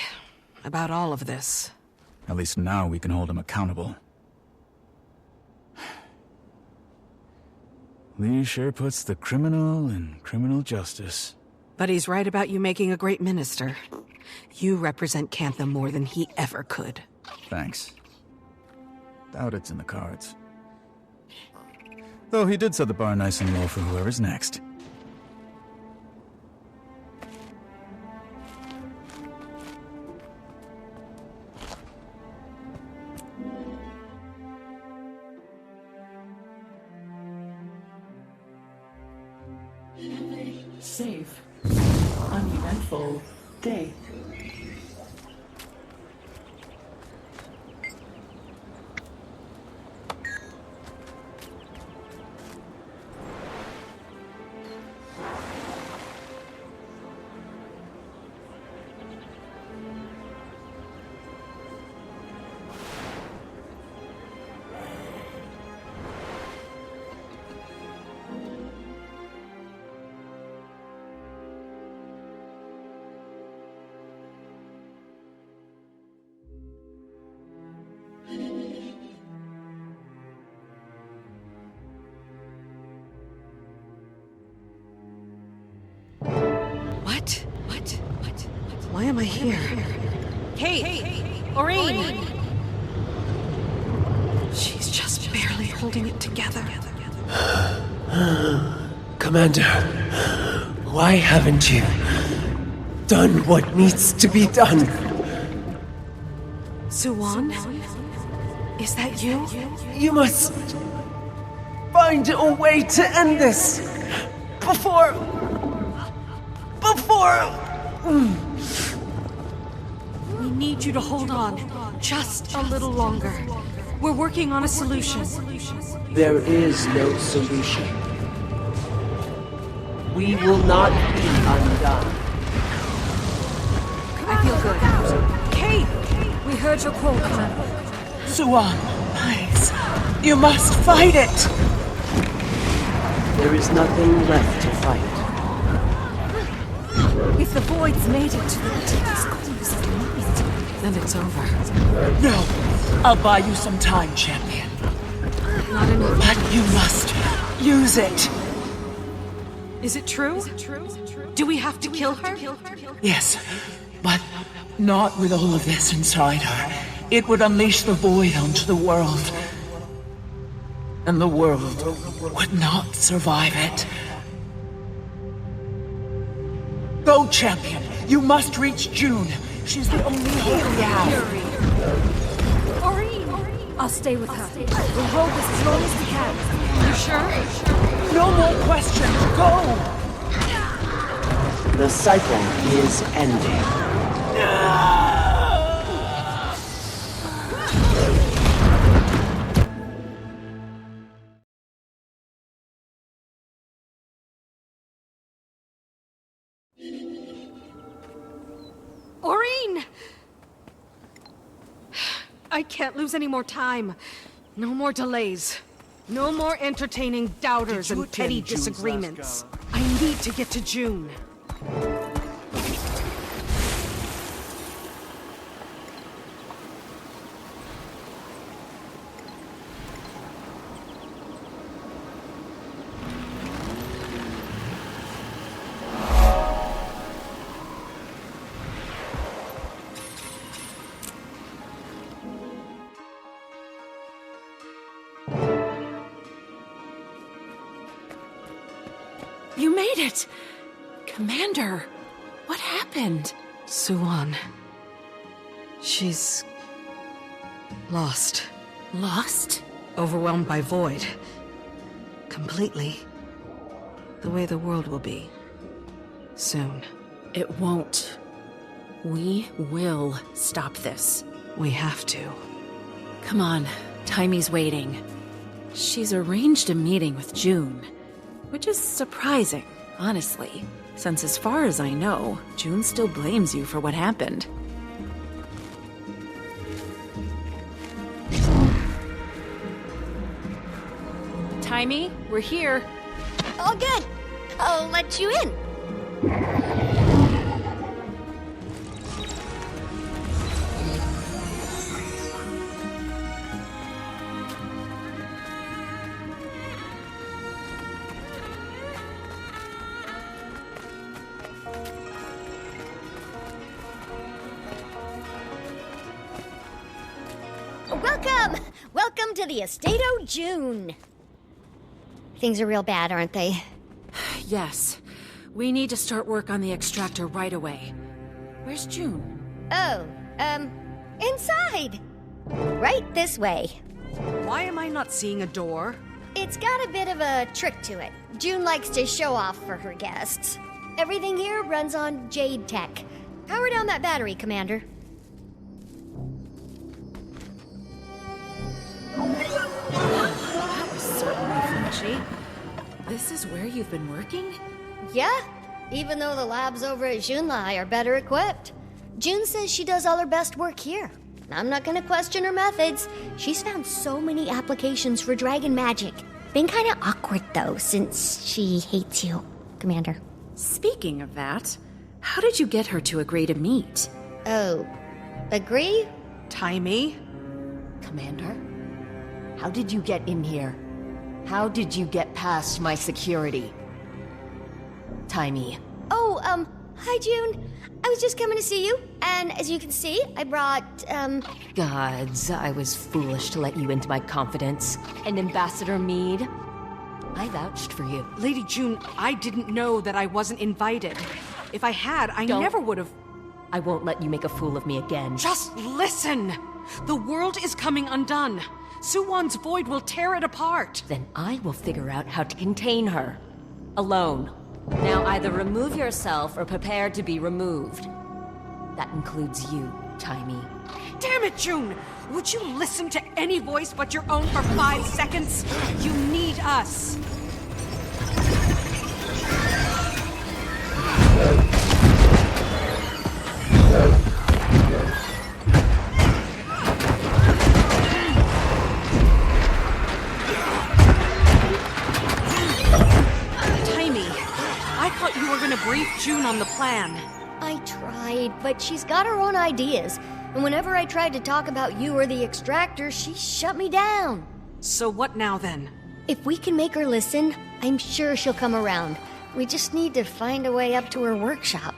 about all of this. At least now we can hold him accountable. Lee sure puts the criminal in criminal justice. But he's right about you making a great minister. You represent Cantha more than he ever could. Thanks. Doubt it's in the cards. Though he did set the bar nice and low for whoever's next. Safe. Uneventful day. Why am I here? Kate! Aurene! She's just barely holding it together. Commander, why haven't you done what needs to be done? Suwan? Is that you? You must find a way to end this before. We need you to hold on just a little longer. We're working on a solution. There is no solution. We will not be undone. I feel good. Kate! We heard your call, Commander. Suwan, please. You must fight it! There is nothing left to fight. If the Void's made it to the Titan's clues, then it's over. No! I'll buy you some time, champion. Not enough. But you must use it. Is it true? Do we have to kill her? Yes, but not with all of this inside her. It would unleash the Void onto the world. And the world would not survive it. Go, champion! You must reach June. She's the only hope we have. Aurene! I'll stay with her. We'll hold this as long as we can. You sure? No more questions. Go! The cycle is ending. Aurene! I can't lose any more time. No more delays. No more entertaining doubters and petty disagreements. I need to get to June. You made it! Commander, what happened? Suwan. She's... lost. Lost? Overwhelmed by Void. Completely. The way the world will be. Soon. It won't. We will stop this. We have to. Come on, Taimi's waiting. She's arranged a meeting with June. Which is surprising, honestly, since as far as I know, June still blames you for what happened. Taimi, we're here. All good. I'll let you in. Welcome to the Estate o' June. Things are real bad, aren't they? Yes. We need to start work on the extractor right away. Where's June? Oh, inside. Right this way. Why am I not seeing a door? It's got a bit of a trick to it. June likes to show off for her guests. Everything here runs on Jade Tech. Power down that battery, Commander. That was certainly flashy. This is where you've been working? Yeah, even though the labs over at Junlai are better equipped. June says she does all her best work here. I'm not gonna question her methods. She's found so many applications for dragon magic. Been kinda awkward though, since she hates you, Commander. Speaking of that, how did you get her to agree to meet? Oh, agree? Taimi? Commander? How did you get in here? How did you get past my security? Taimi. Oh, hi June. I was just coming to see you, and as you can see, I brought, Gods, I was foolish to let you into my confidence. And Ambassador Meade, I vouched for you. Lady June, I didn't know that I wasn't invited. If I had, I never would have... I won't let you make a fool of me again. Just listen! The world is coming undone. Suwon's void will tear it apart. Then I will figure out how to contain her. Alone. Now either remove yourself or prepare to be removed. That includes you, Taimi. Damn it, June! Would you listen to any voice but your own for 5 seconds? You need us. Brief June on the plan. I tried, but she's got her own ideas. And whenever I tried to talk about you or the extractor, she shut me down. So what now then? If we can make her listen, I'm sure she'll come around. We just need to find a way up to her workshop.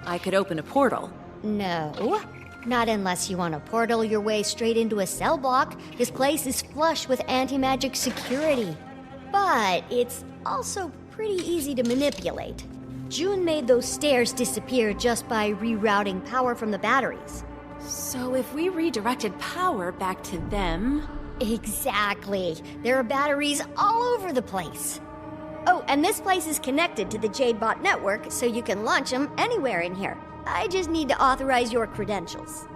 I could open a portal. No. Not unless you want to portal your way straight into a cell block. This place is flush with anti-magic security. But it's also pretty easy to manipulate. June made those stairs disappear just by rerouting power from the batteries. So if we redirected power back to them... Exactly. There are batteries all over the place. Oh, and this place is connected to the Jadebot network, so you can launch them anywhere in here. I just need to authorize your credentials.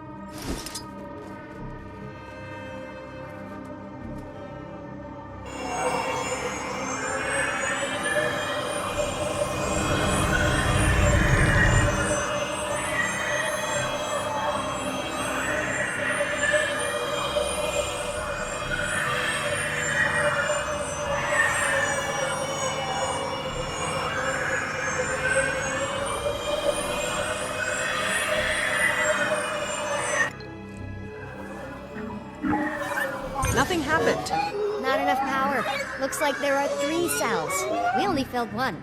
Nothing happened. Not enough power. Looks like there are 3 cells. We only filled 1.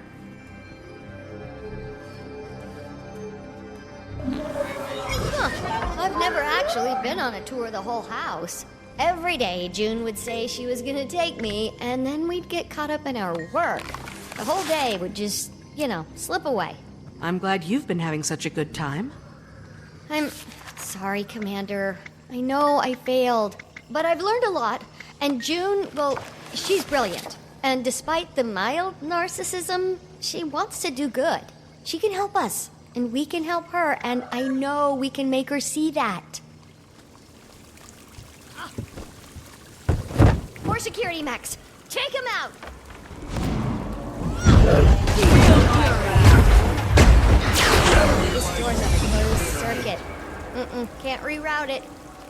Huh. I've never actually been on a tour of the whole house. Every day, June would say she was gonna take me, and then we'd get caught up in our work. The whole day would just, slip away. I'm glad you've been having such a good time. I'm sorry, Commander. I know I failed. But I've learned a lot, and June, well, she's brilliant. And despite the mild narcissism, she wants to do good. She can help us, and we can help her, and I know we can make her see that. More security mechs. Take him out! This door's on a closed circuit. Can't reroute it.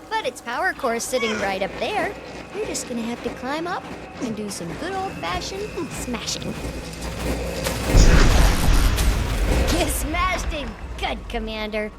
But its power core's sitting right up there. You're just gonna have to climb up and do some good old-fashioned smashing. You smashed it good, Commander.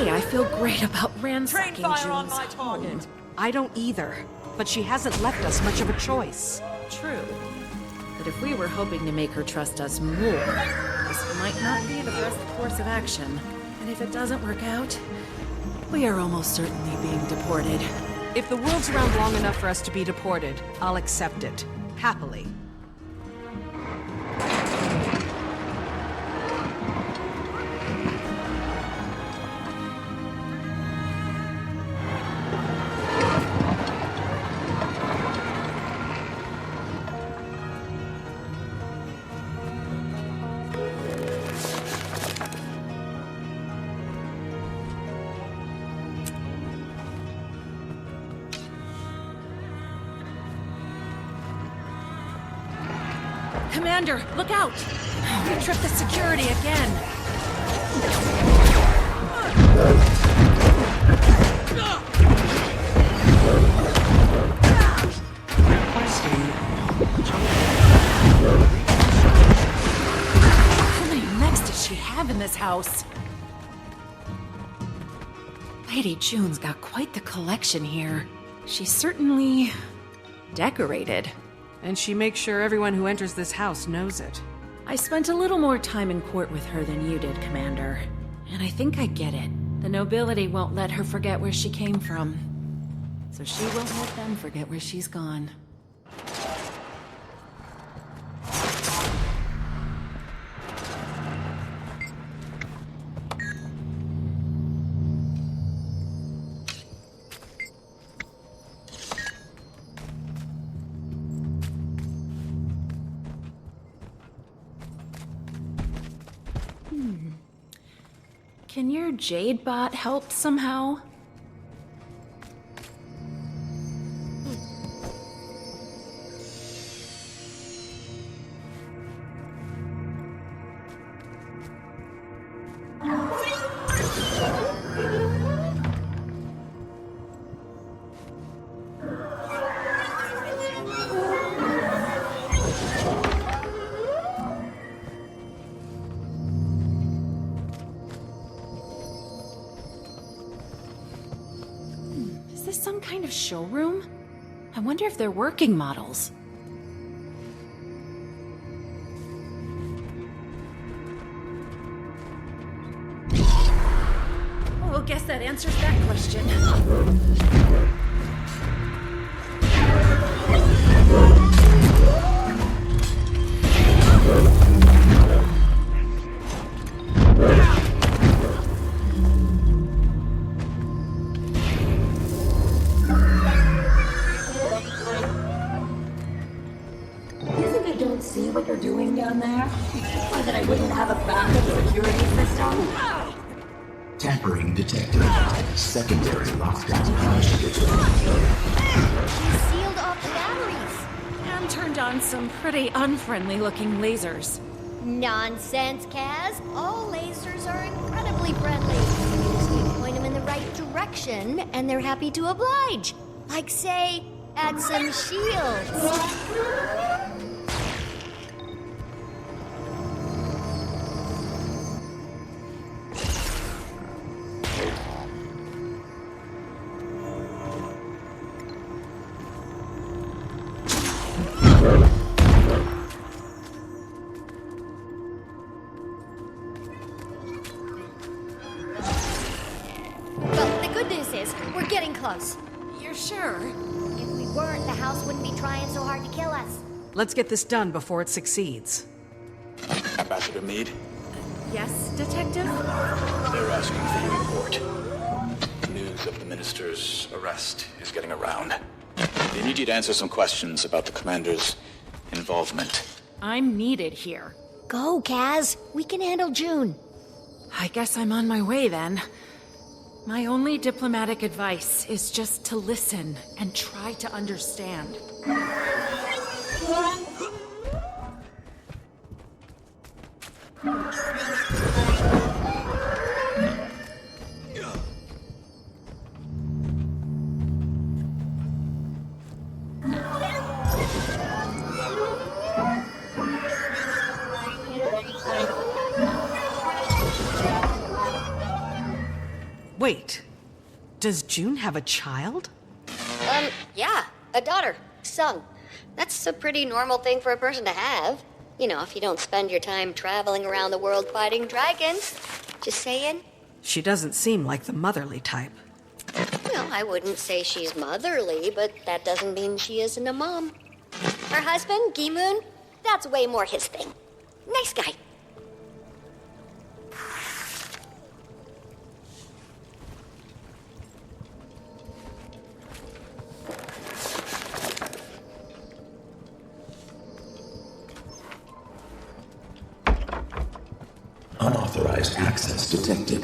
I feel great about ransacking June's home. I don't either, but she hasn't left us much of a choice. True. But if we were hoping to make her trust us more, this might not be the best course of action. And if it doesn't work out, we are almost certainly being deported. If the world's around long enough for us to be deported, I'll accept it. Happily. Commander, look out! We tripped the security again. How many mechs does she have in this house? Lady June's got quite the collection here. She's certainly decorated. And she makes sure everyone who enters this house knows it. I spent a little more time in court with her than you did, Commander. And I think I get it. The nobility won't let her forget where she came from. So she won't let them forget where she's gone. Can your Jade bot help somehow? Is this some kind of showroom? I wonder if they're working models. Well, guess that answers that question. Isn't it don't see what you're doing down there? Or that I wouldn't have a backup security system? Tampering detected. Secondary lockdown initiative. She sealed off the batteries. And turned on some pretty unfriendly looking lasers. Nonsense, Kaz. All lasers are incredibly friendly. You just need to point them in the right direction, and they're happy to oblige. Like, say, add some shields. Well, the good news is, we're getting close. You're sure? If we weren't, the house wouldn't be trying so hard to kill us. Let's get this done before it succeeds. Ambassador Meade, Yes, Detective? they're asking for your report. News of the minister's arrest is getting around. They need you to answer some questions about the commander's involvement. I'm needed here. Go, Kaz. We can handle June. I guess I'm on my way then. My only diplomatic advice is just to listen and try to understand. Wait, does June have a child? Yeah, a daughter, Sung. That's a pretty normal thing for a person to have. You know, if you don't spend your time traveling around the world fighting dragons. Just saying. She doesn't seem like the motherly type. Well, I wouldn't say she's motherly, but that doesn't mean she isn't a mom. Her husband, Gi-moon, that's way more his thing. Nice guy. Unauthorized access detected.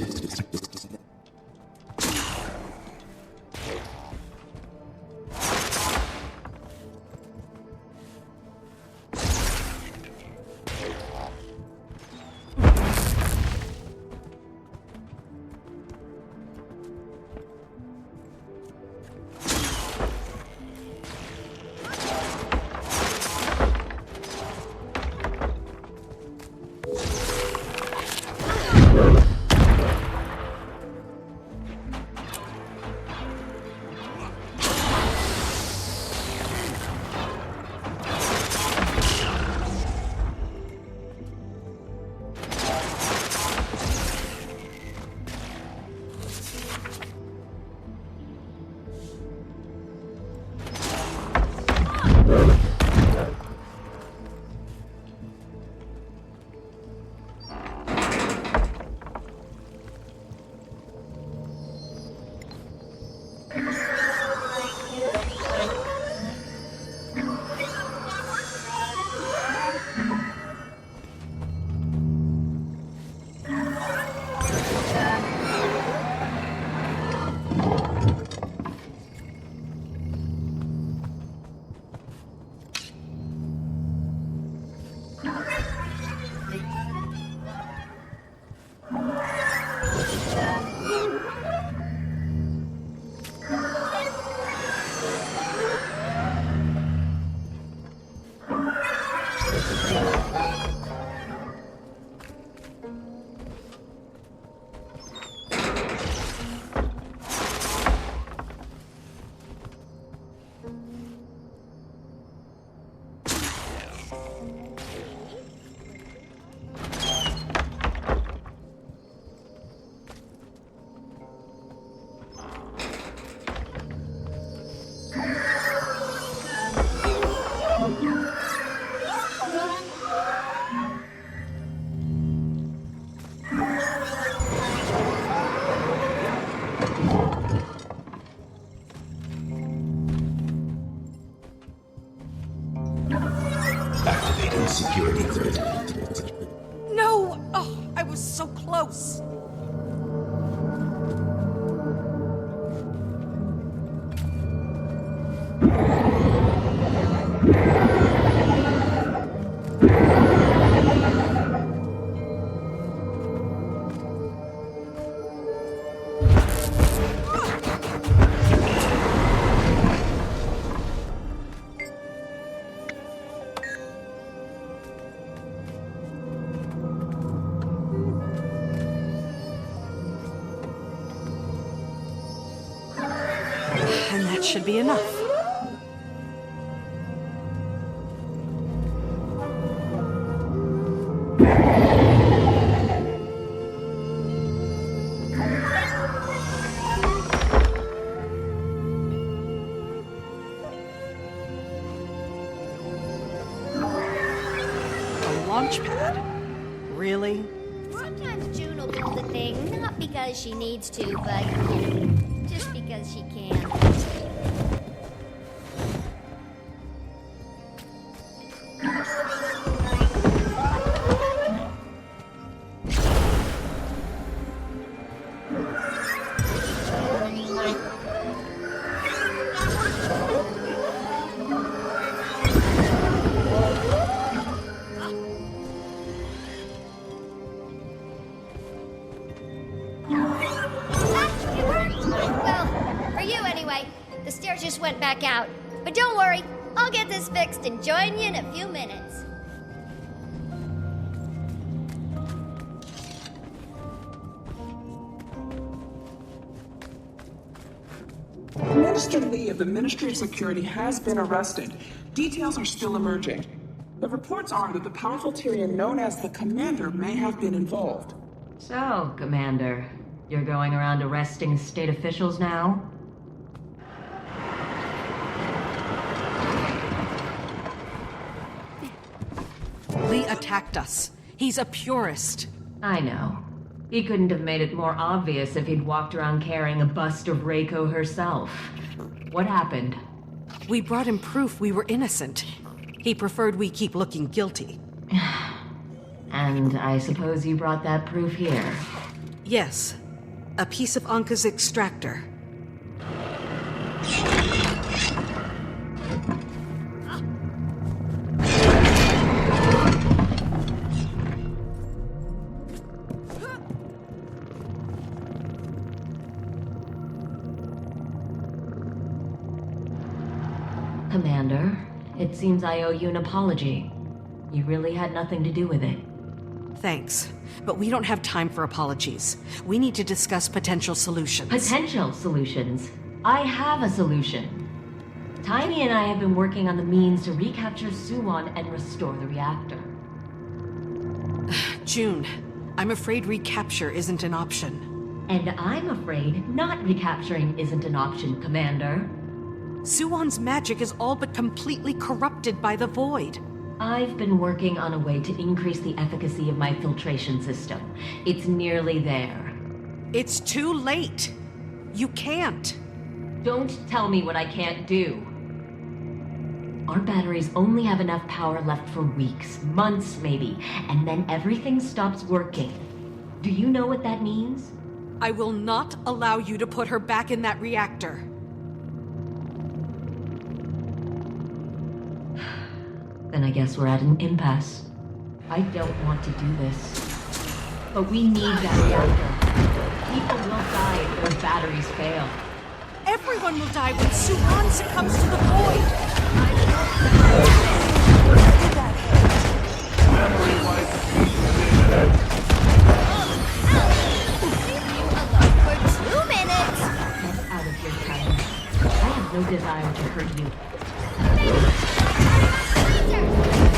Activating security grid. No! Oh, I was so close. And that should be enough. A launch pad? Really? Sometimes June will build a thing, not because she needs to, but just because she can. Just went back out. But don't worry, I'll get this fixed and join you in a few minutes. Minister Lee of the Ministry of Security has been arrested. Details are still emerging. The reports are that the powerful Tyrian known as the Commander may have been involved. So, Commander, you're going around arresting state officials now? Lee attacked us. He's a purist. I know. He couldn't have made it more obvious if he'd walked around carrying a bust of Reiko herself. What happened? We brought him proof we were innocent. He preferred we keep looking guilty. And I suppose you brought that proof here? Yes. A piece of Anka's extractor. Commander, it seems I owe you an apology. You really had nothing to do with it. Thanks, but we don't have time for apologies. We need to discuss potential solutions. Potential solutions? I have a solution. Tiny and I have been working on the means to recapture Suwon and restore the reactor. June, I'm afraid recapture isn't an option. And I'm afraid not recapturing isn't an option, Commander. Suwon's magic is all but completely corrupted by the void. I've been working on a way to increase the efficacy of my filtration system. It's nearly there. It's too late. You can't. Don't tell me what I can't do. Our batteries only have enough power left for weeks, months maybe, and then everything stops working. Do you know what that means? I will not allow you to put her back in that reactor. Then I guess we're at an impasse. I don't want to do this. But we need that reactor. People will die if those batteries fail. Everyone will die when Suwon succumbs to the void! For 2 minutes! Get out of here, Tyler. I have no desire to hurt you.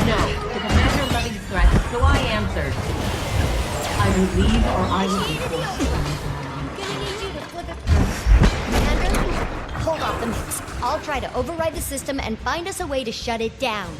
No, the commander levied threats, so I answered. I will leave or I will be forced to Commander, hold off the mix. I'll try to override the system and find us a way to shut it down.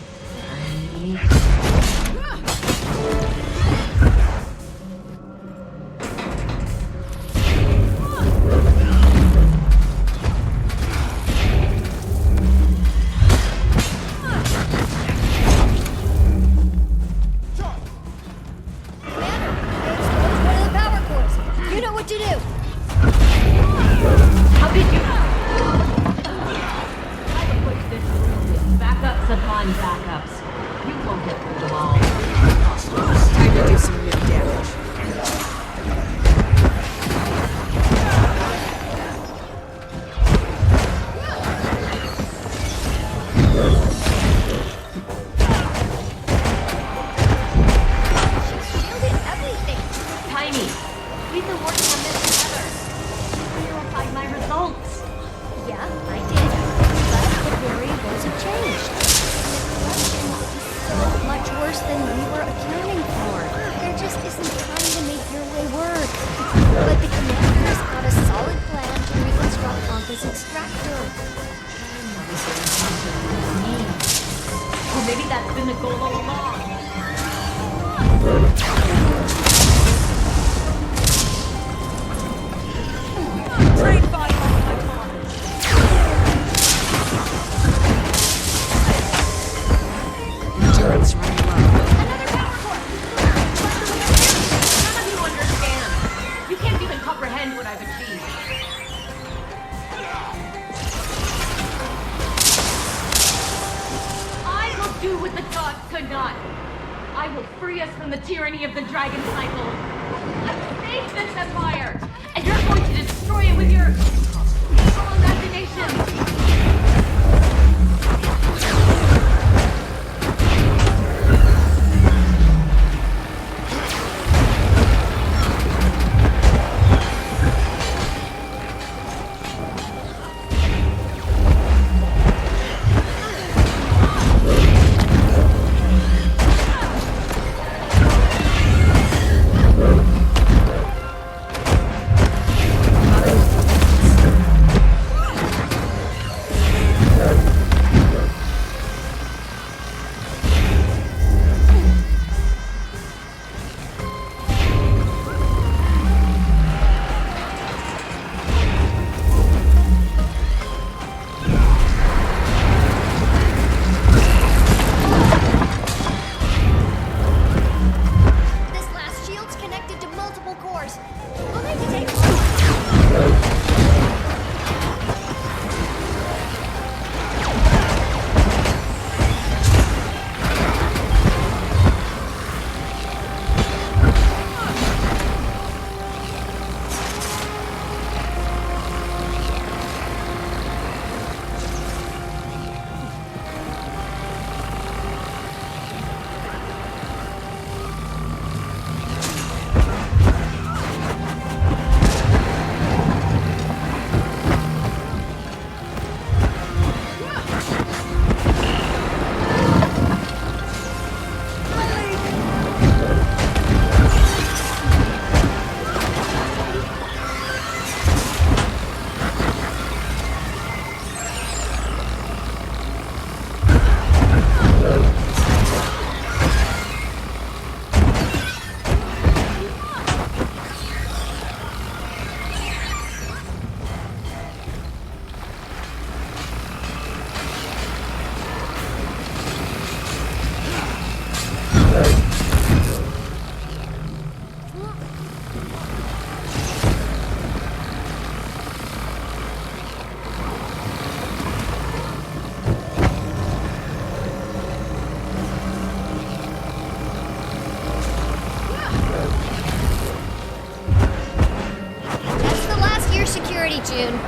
June.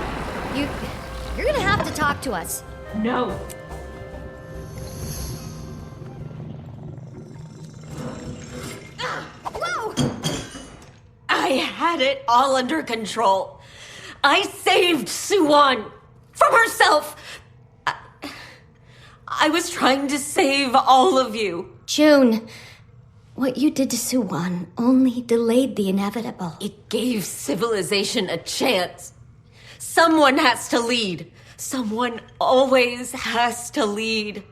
You're gonna have to talk to us. No. Whoa! I had it all under control. I saved Suwon from herself. I was trying to save all of you. June, what you did to Suwon only delayed the inevitable. It gave civilization a chance. Someone has to lead. Someone always has to lead.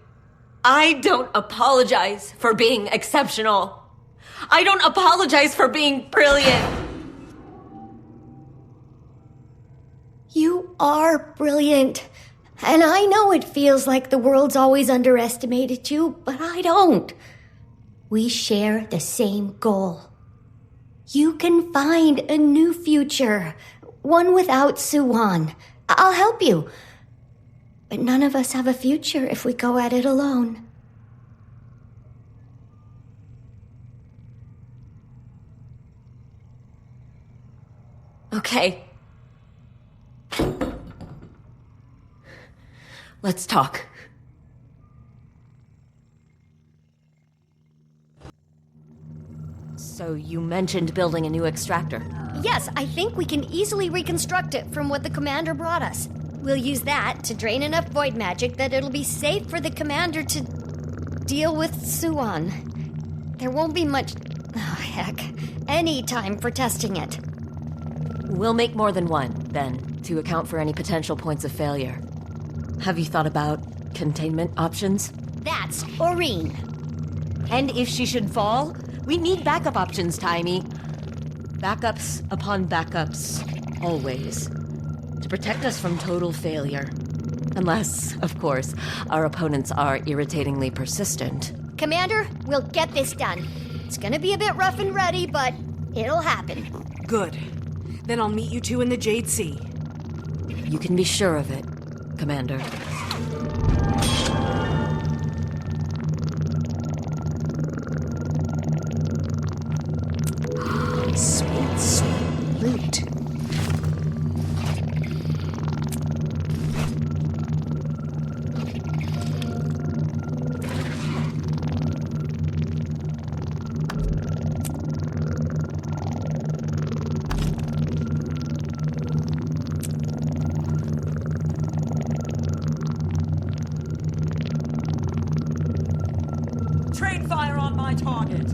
I don't apologize for being exceptional. I don't apologize for being brilliant. You are brilliant. And I know it feels like the world's always underestimated you, but I don't. We share the same goal. You can find a new future, one without Suwon. I'll help you. But none of us have a future if we go at it alone. Okay. Let's talk. So you mentioned building a new extractor. Yes, I think we can easily reconstruct it from what the commander brought us. We'll use that to drain enough void magic that it'll be safe for the commander to deal with Suwon. There won't be much, any time for testing it. We'll make more than one, then, to account for any potential points of failure. Have you thought about containment options? That's Aurene. And if she should fall, we need backup options, Taimi. Backups upon backups, always. To protect us from total failure. Unless, of course, our opponents are irritatingly persistent. Commander, we'll get this done. It's gonna be a bit rough and ready, but it'll happen. Good. Then I'll meet you two in the Jade Sea. You can be sure of it, Commander. Sweet, sweet loot. Train fire on my target!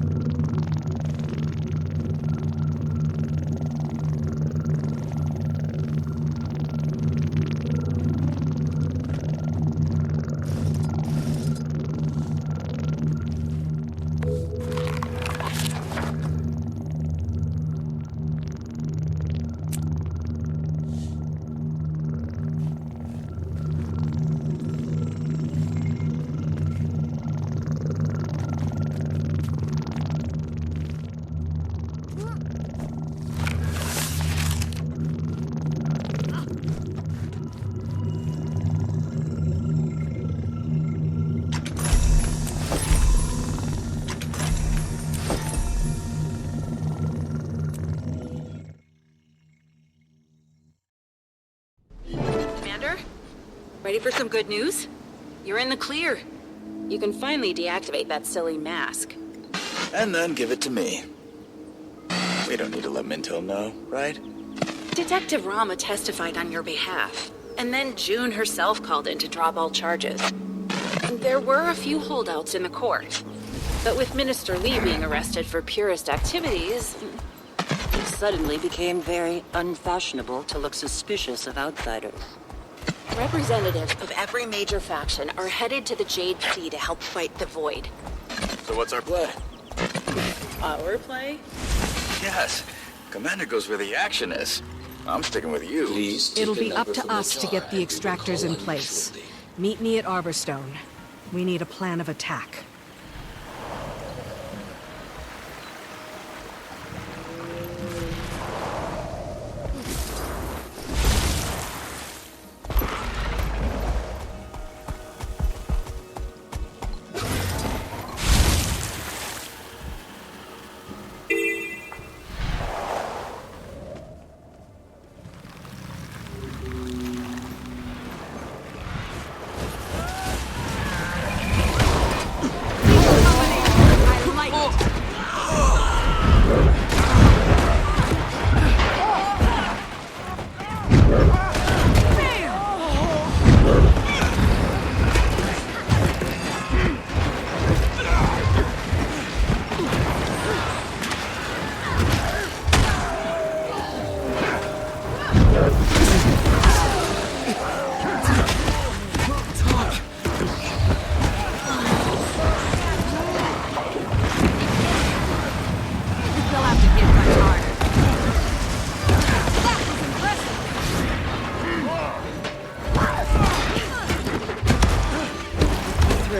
Ready for some good news? You're in the clear. You can finally deactivate that silly mask. And then give it to me. We don't need to let Mintel know, right? Detective Rama testified on your behalf, and then June herself called in to drop all charges. There were a few holdouts in the court, but with Minister Lee being arrested for purist activities, it suddenly became very unfashionable to look suspicious of outsiders. Representatives of every major faction are headed to the Jade Sea to help fight the Void. So what's our play? Our play? Yes. Commander goes where the action is. I'm sticking with you. Please. It'll be up to us to get the extractors in place. Meet me at Arborstone. We need a plan of attack.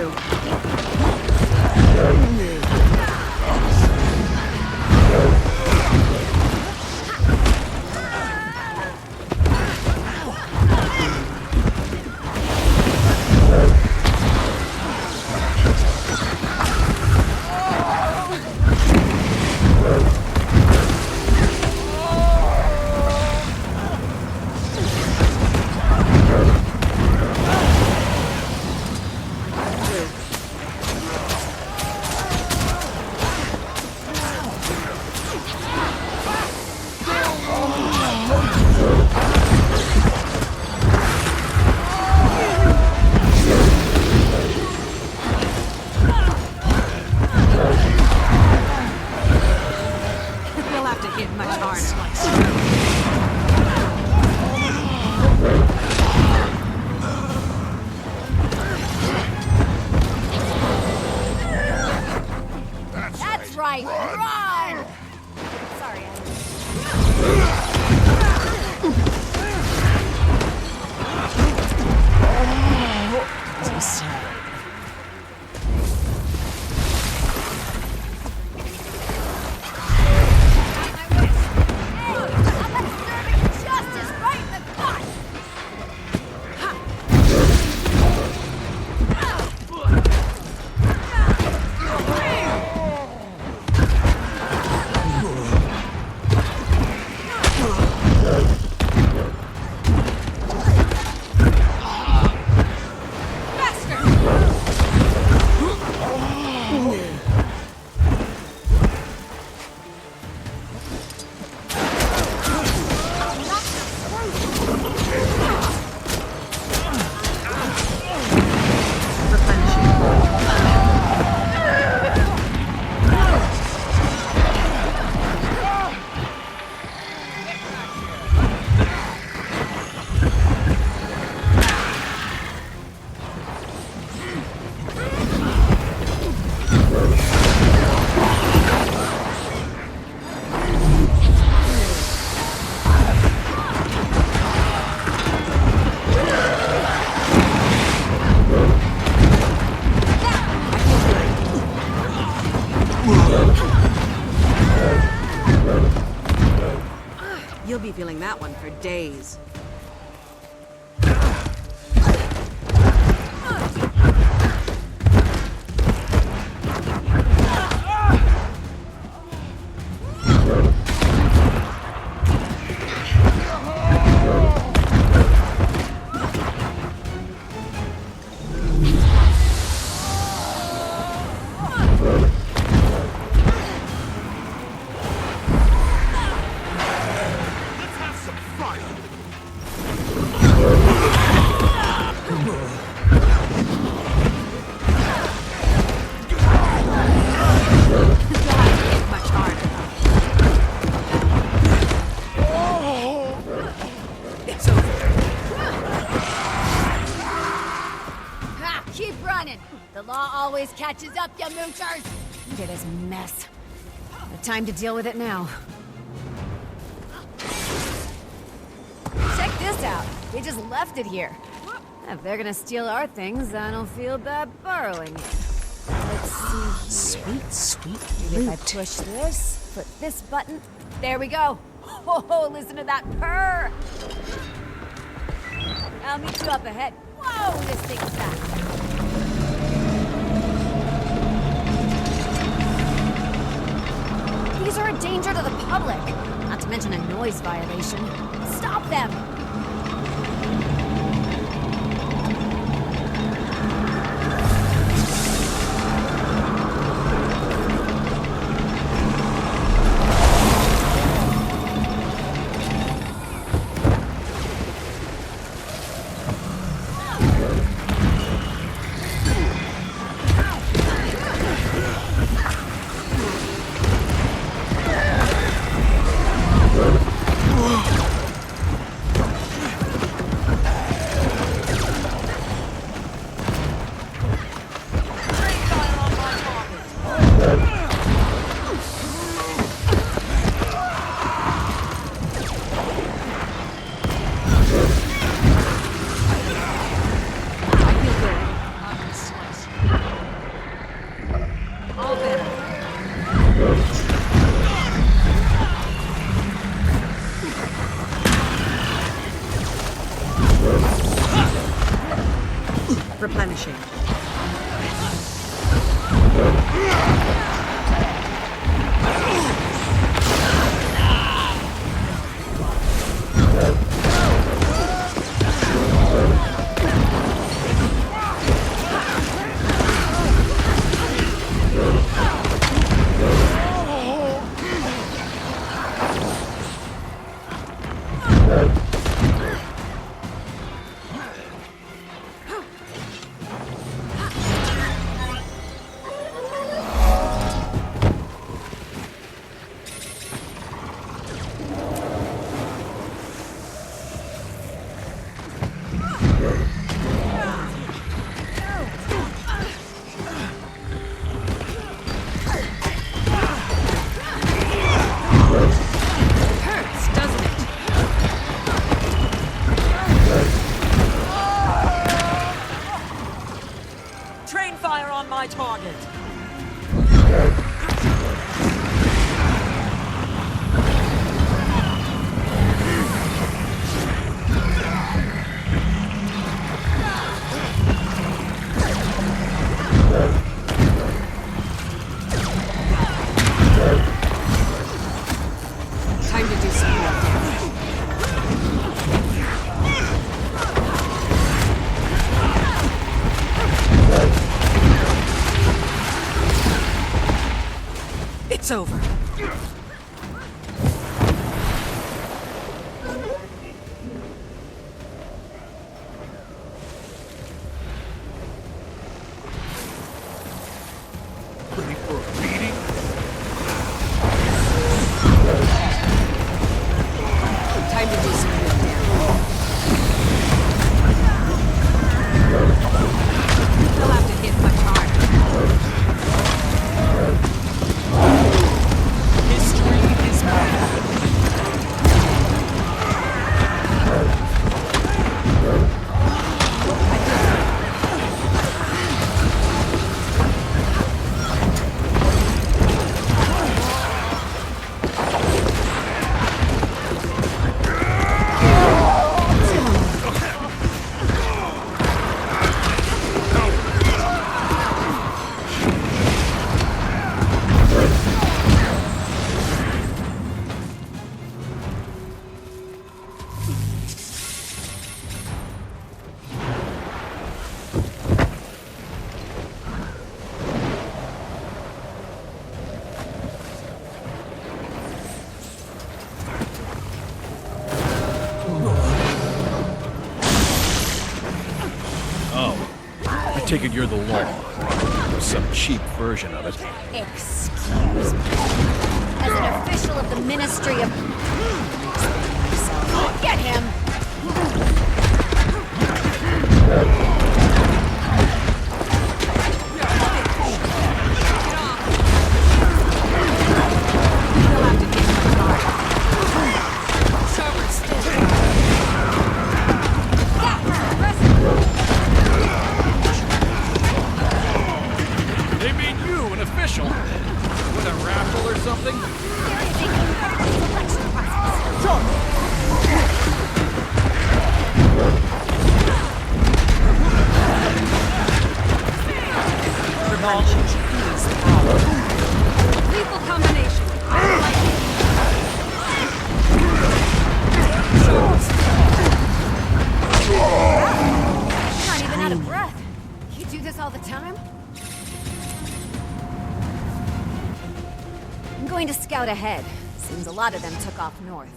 through. We'll have to hit much harder. That's right, run! Sorry, justice right in the gut! You'll be feeling that one for days. Keep running. The law always catches up, you moochers. Look at this mess. No time to deal with it now. Check this out. They just left it here. If they're gonna steal our things, I don't feel bad borrowing it. Let's see here. Sweet, sweet Maybe loot. if I push this, put this button. There we go. Oh, listen to that purr. I'll meet you up ahead. Whoa, this thing's fast. These are a danger to the public. Not to mention a noise violation. Stop them! Replenishing. My target. Time to do some real damage. It's over. Ready for a beating? Time to do some real damage. They'll have to hit much harder. History is mine. I take it you're the law. Or some cheap version of it. Excuse me. As an official of the Ministry of... Get him! They made you an official. With a raffle or something? Lethal combination. Not even out of breath. You do this all the time? I'm going to scout ahead. Seems a lot of them took off north.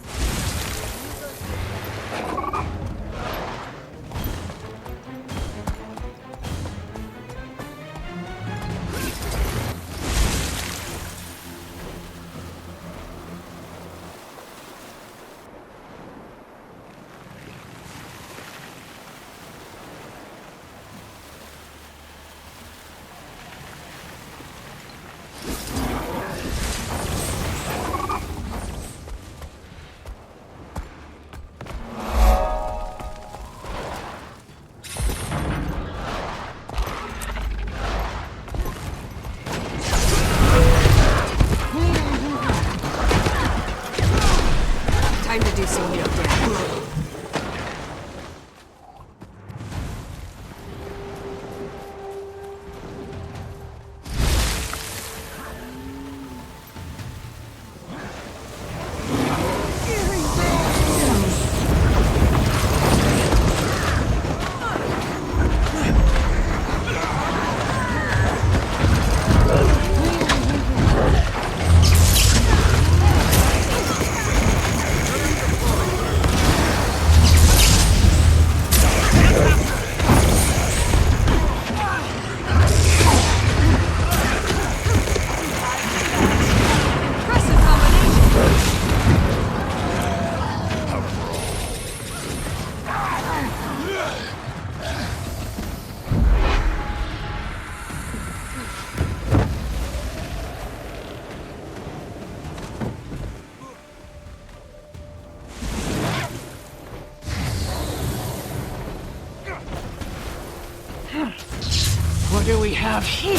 What do we have here?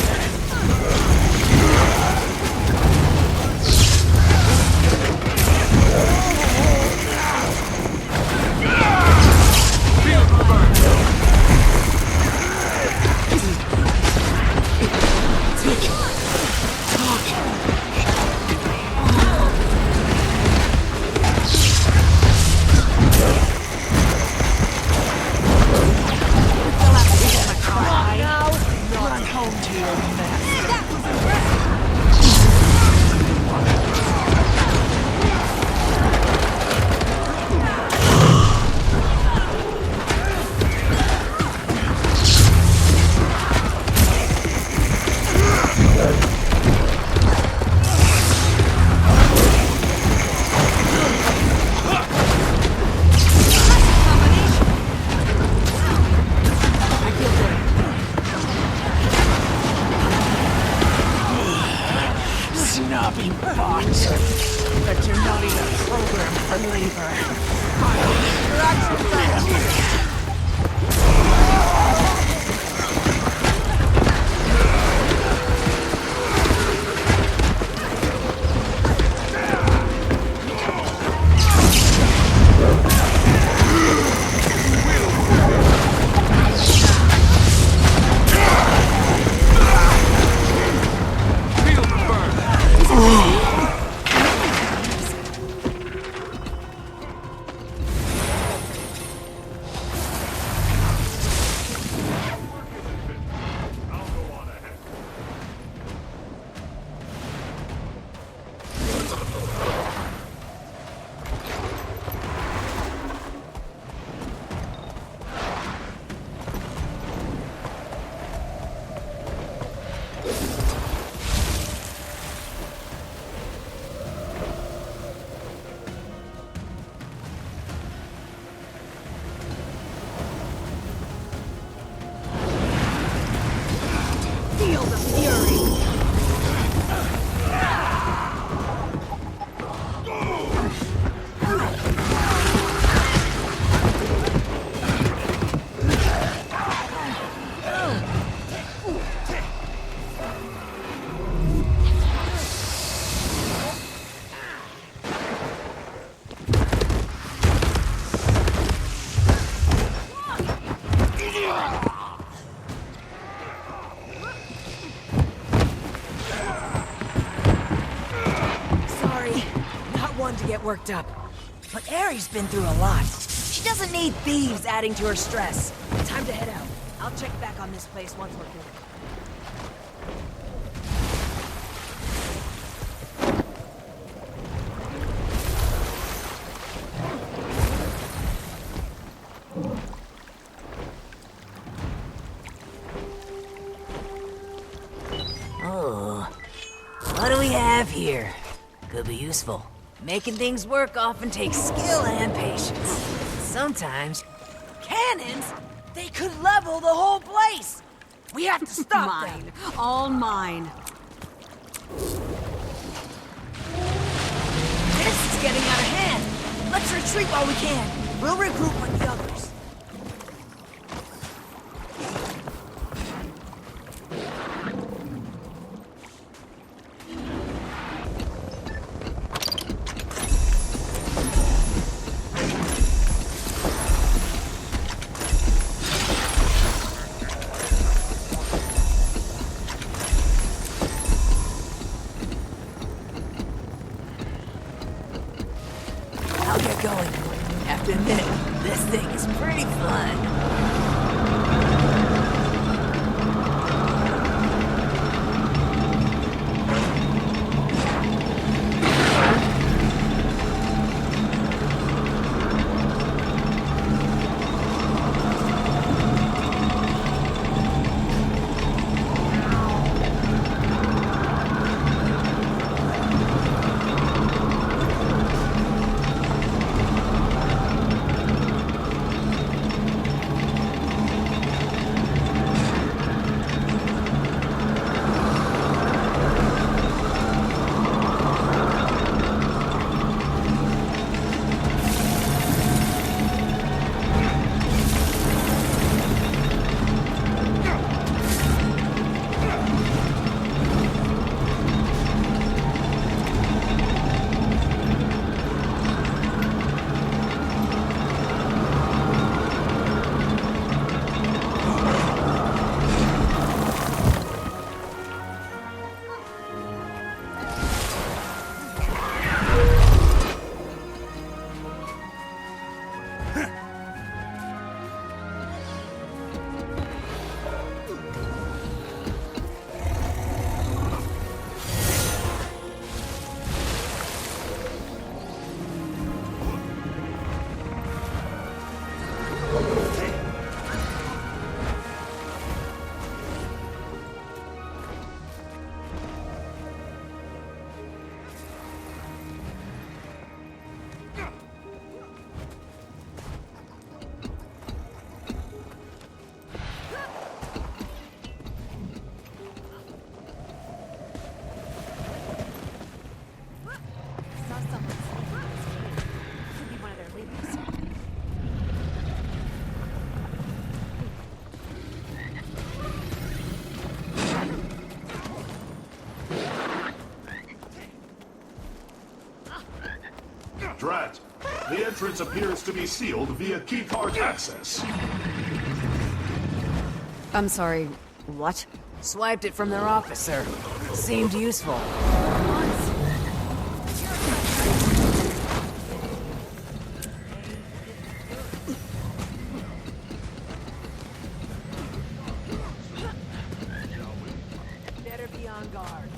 Snobby bot. But you're not even programmed for labor. Feel the fury! To get worked up. But Ares been through a lot. She doesn't need thieves adding to her stress. Time to head out. I'll check back on this place once we're through. Oh, what do we have here? Could be useful. Making things work often takes skill and patience. Sometimes, cannons, they could level the whole place! We have to stop them. All mine. This is getting out of hand! Let's retreat while we can. We'll regroup with the others. I'll get going. Have to admit, this thing is pretty fun. entrance appears to be sealed via keycard access. I'm sorry, what? Swiped it from their office, sir. Seemed useful. Better be on guard.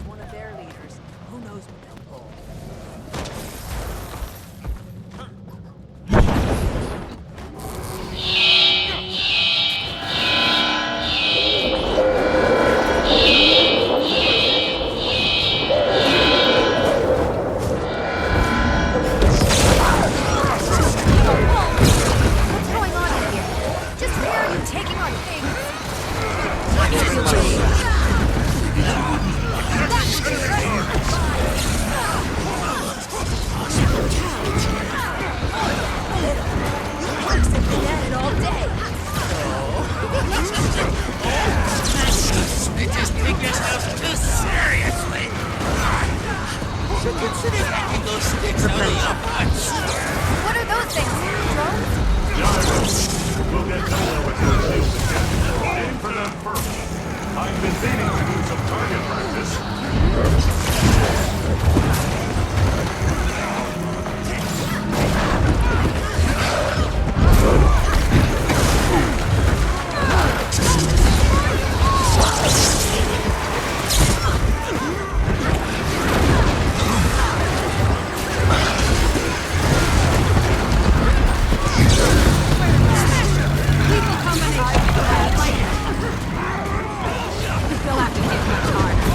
One of their leaders. Who knows what they'll pull? What's going on in here? Just where are you taking our things? All day. They just take yourselves too seriously. Should consider taking those sticks out of your butts. What are those things? Drones? We'll get nowhere with your shields again. Aim for them first. I've been meaning to do some target practice. They'll have to hit much harder.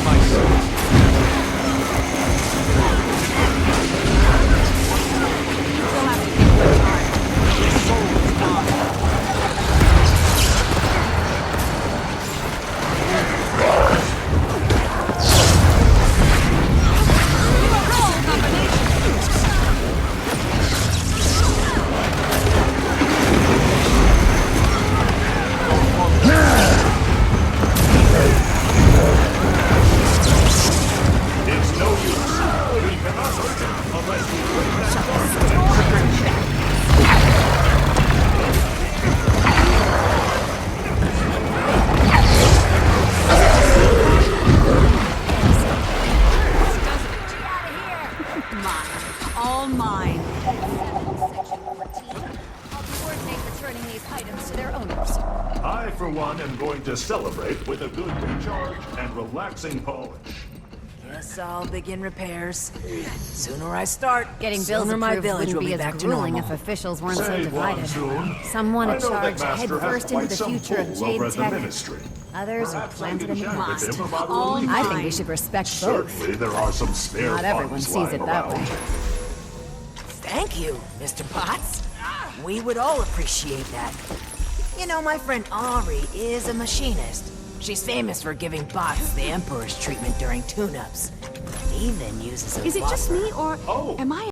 in my sight. You'll have to give them time. His soul is gone. It's no use. We cannot hurt him unless we bring that Mine. All mine. I'll coordinate returning these items to their owners. I, for one, am going to celebrate with a good recharge and relaxing polish. Guess I'll begin repairs. Sooner I start, Getting sooner bills my approved village wouldn't will be be back as to grueling normal. if officials weren't so Save one divided. soon. Some want I to know that charge Master has headfirst quite into the some future of pull over Jade at the Tech. Ministry. Others are Perhaps I planted can in chat with must. him about All relief. I think we should respect both. Certainly, there are some spare Not everyone funds sees lying it that around. way. Thank you, Mr. Potts. We would all appreciate that. You know, my friend Ari is a machinist. She's famous for giving bots the Emperor's treatment during tune-ups. Even uses a Is it just buffer. me, or am I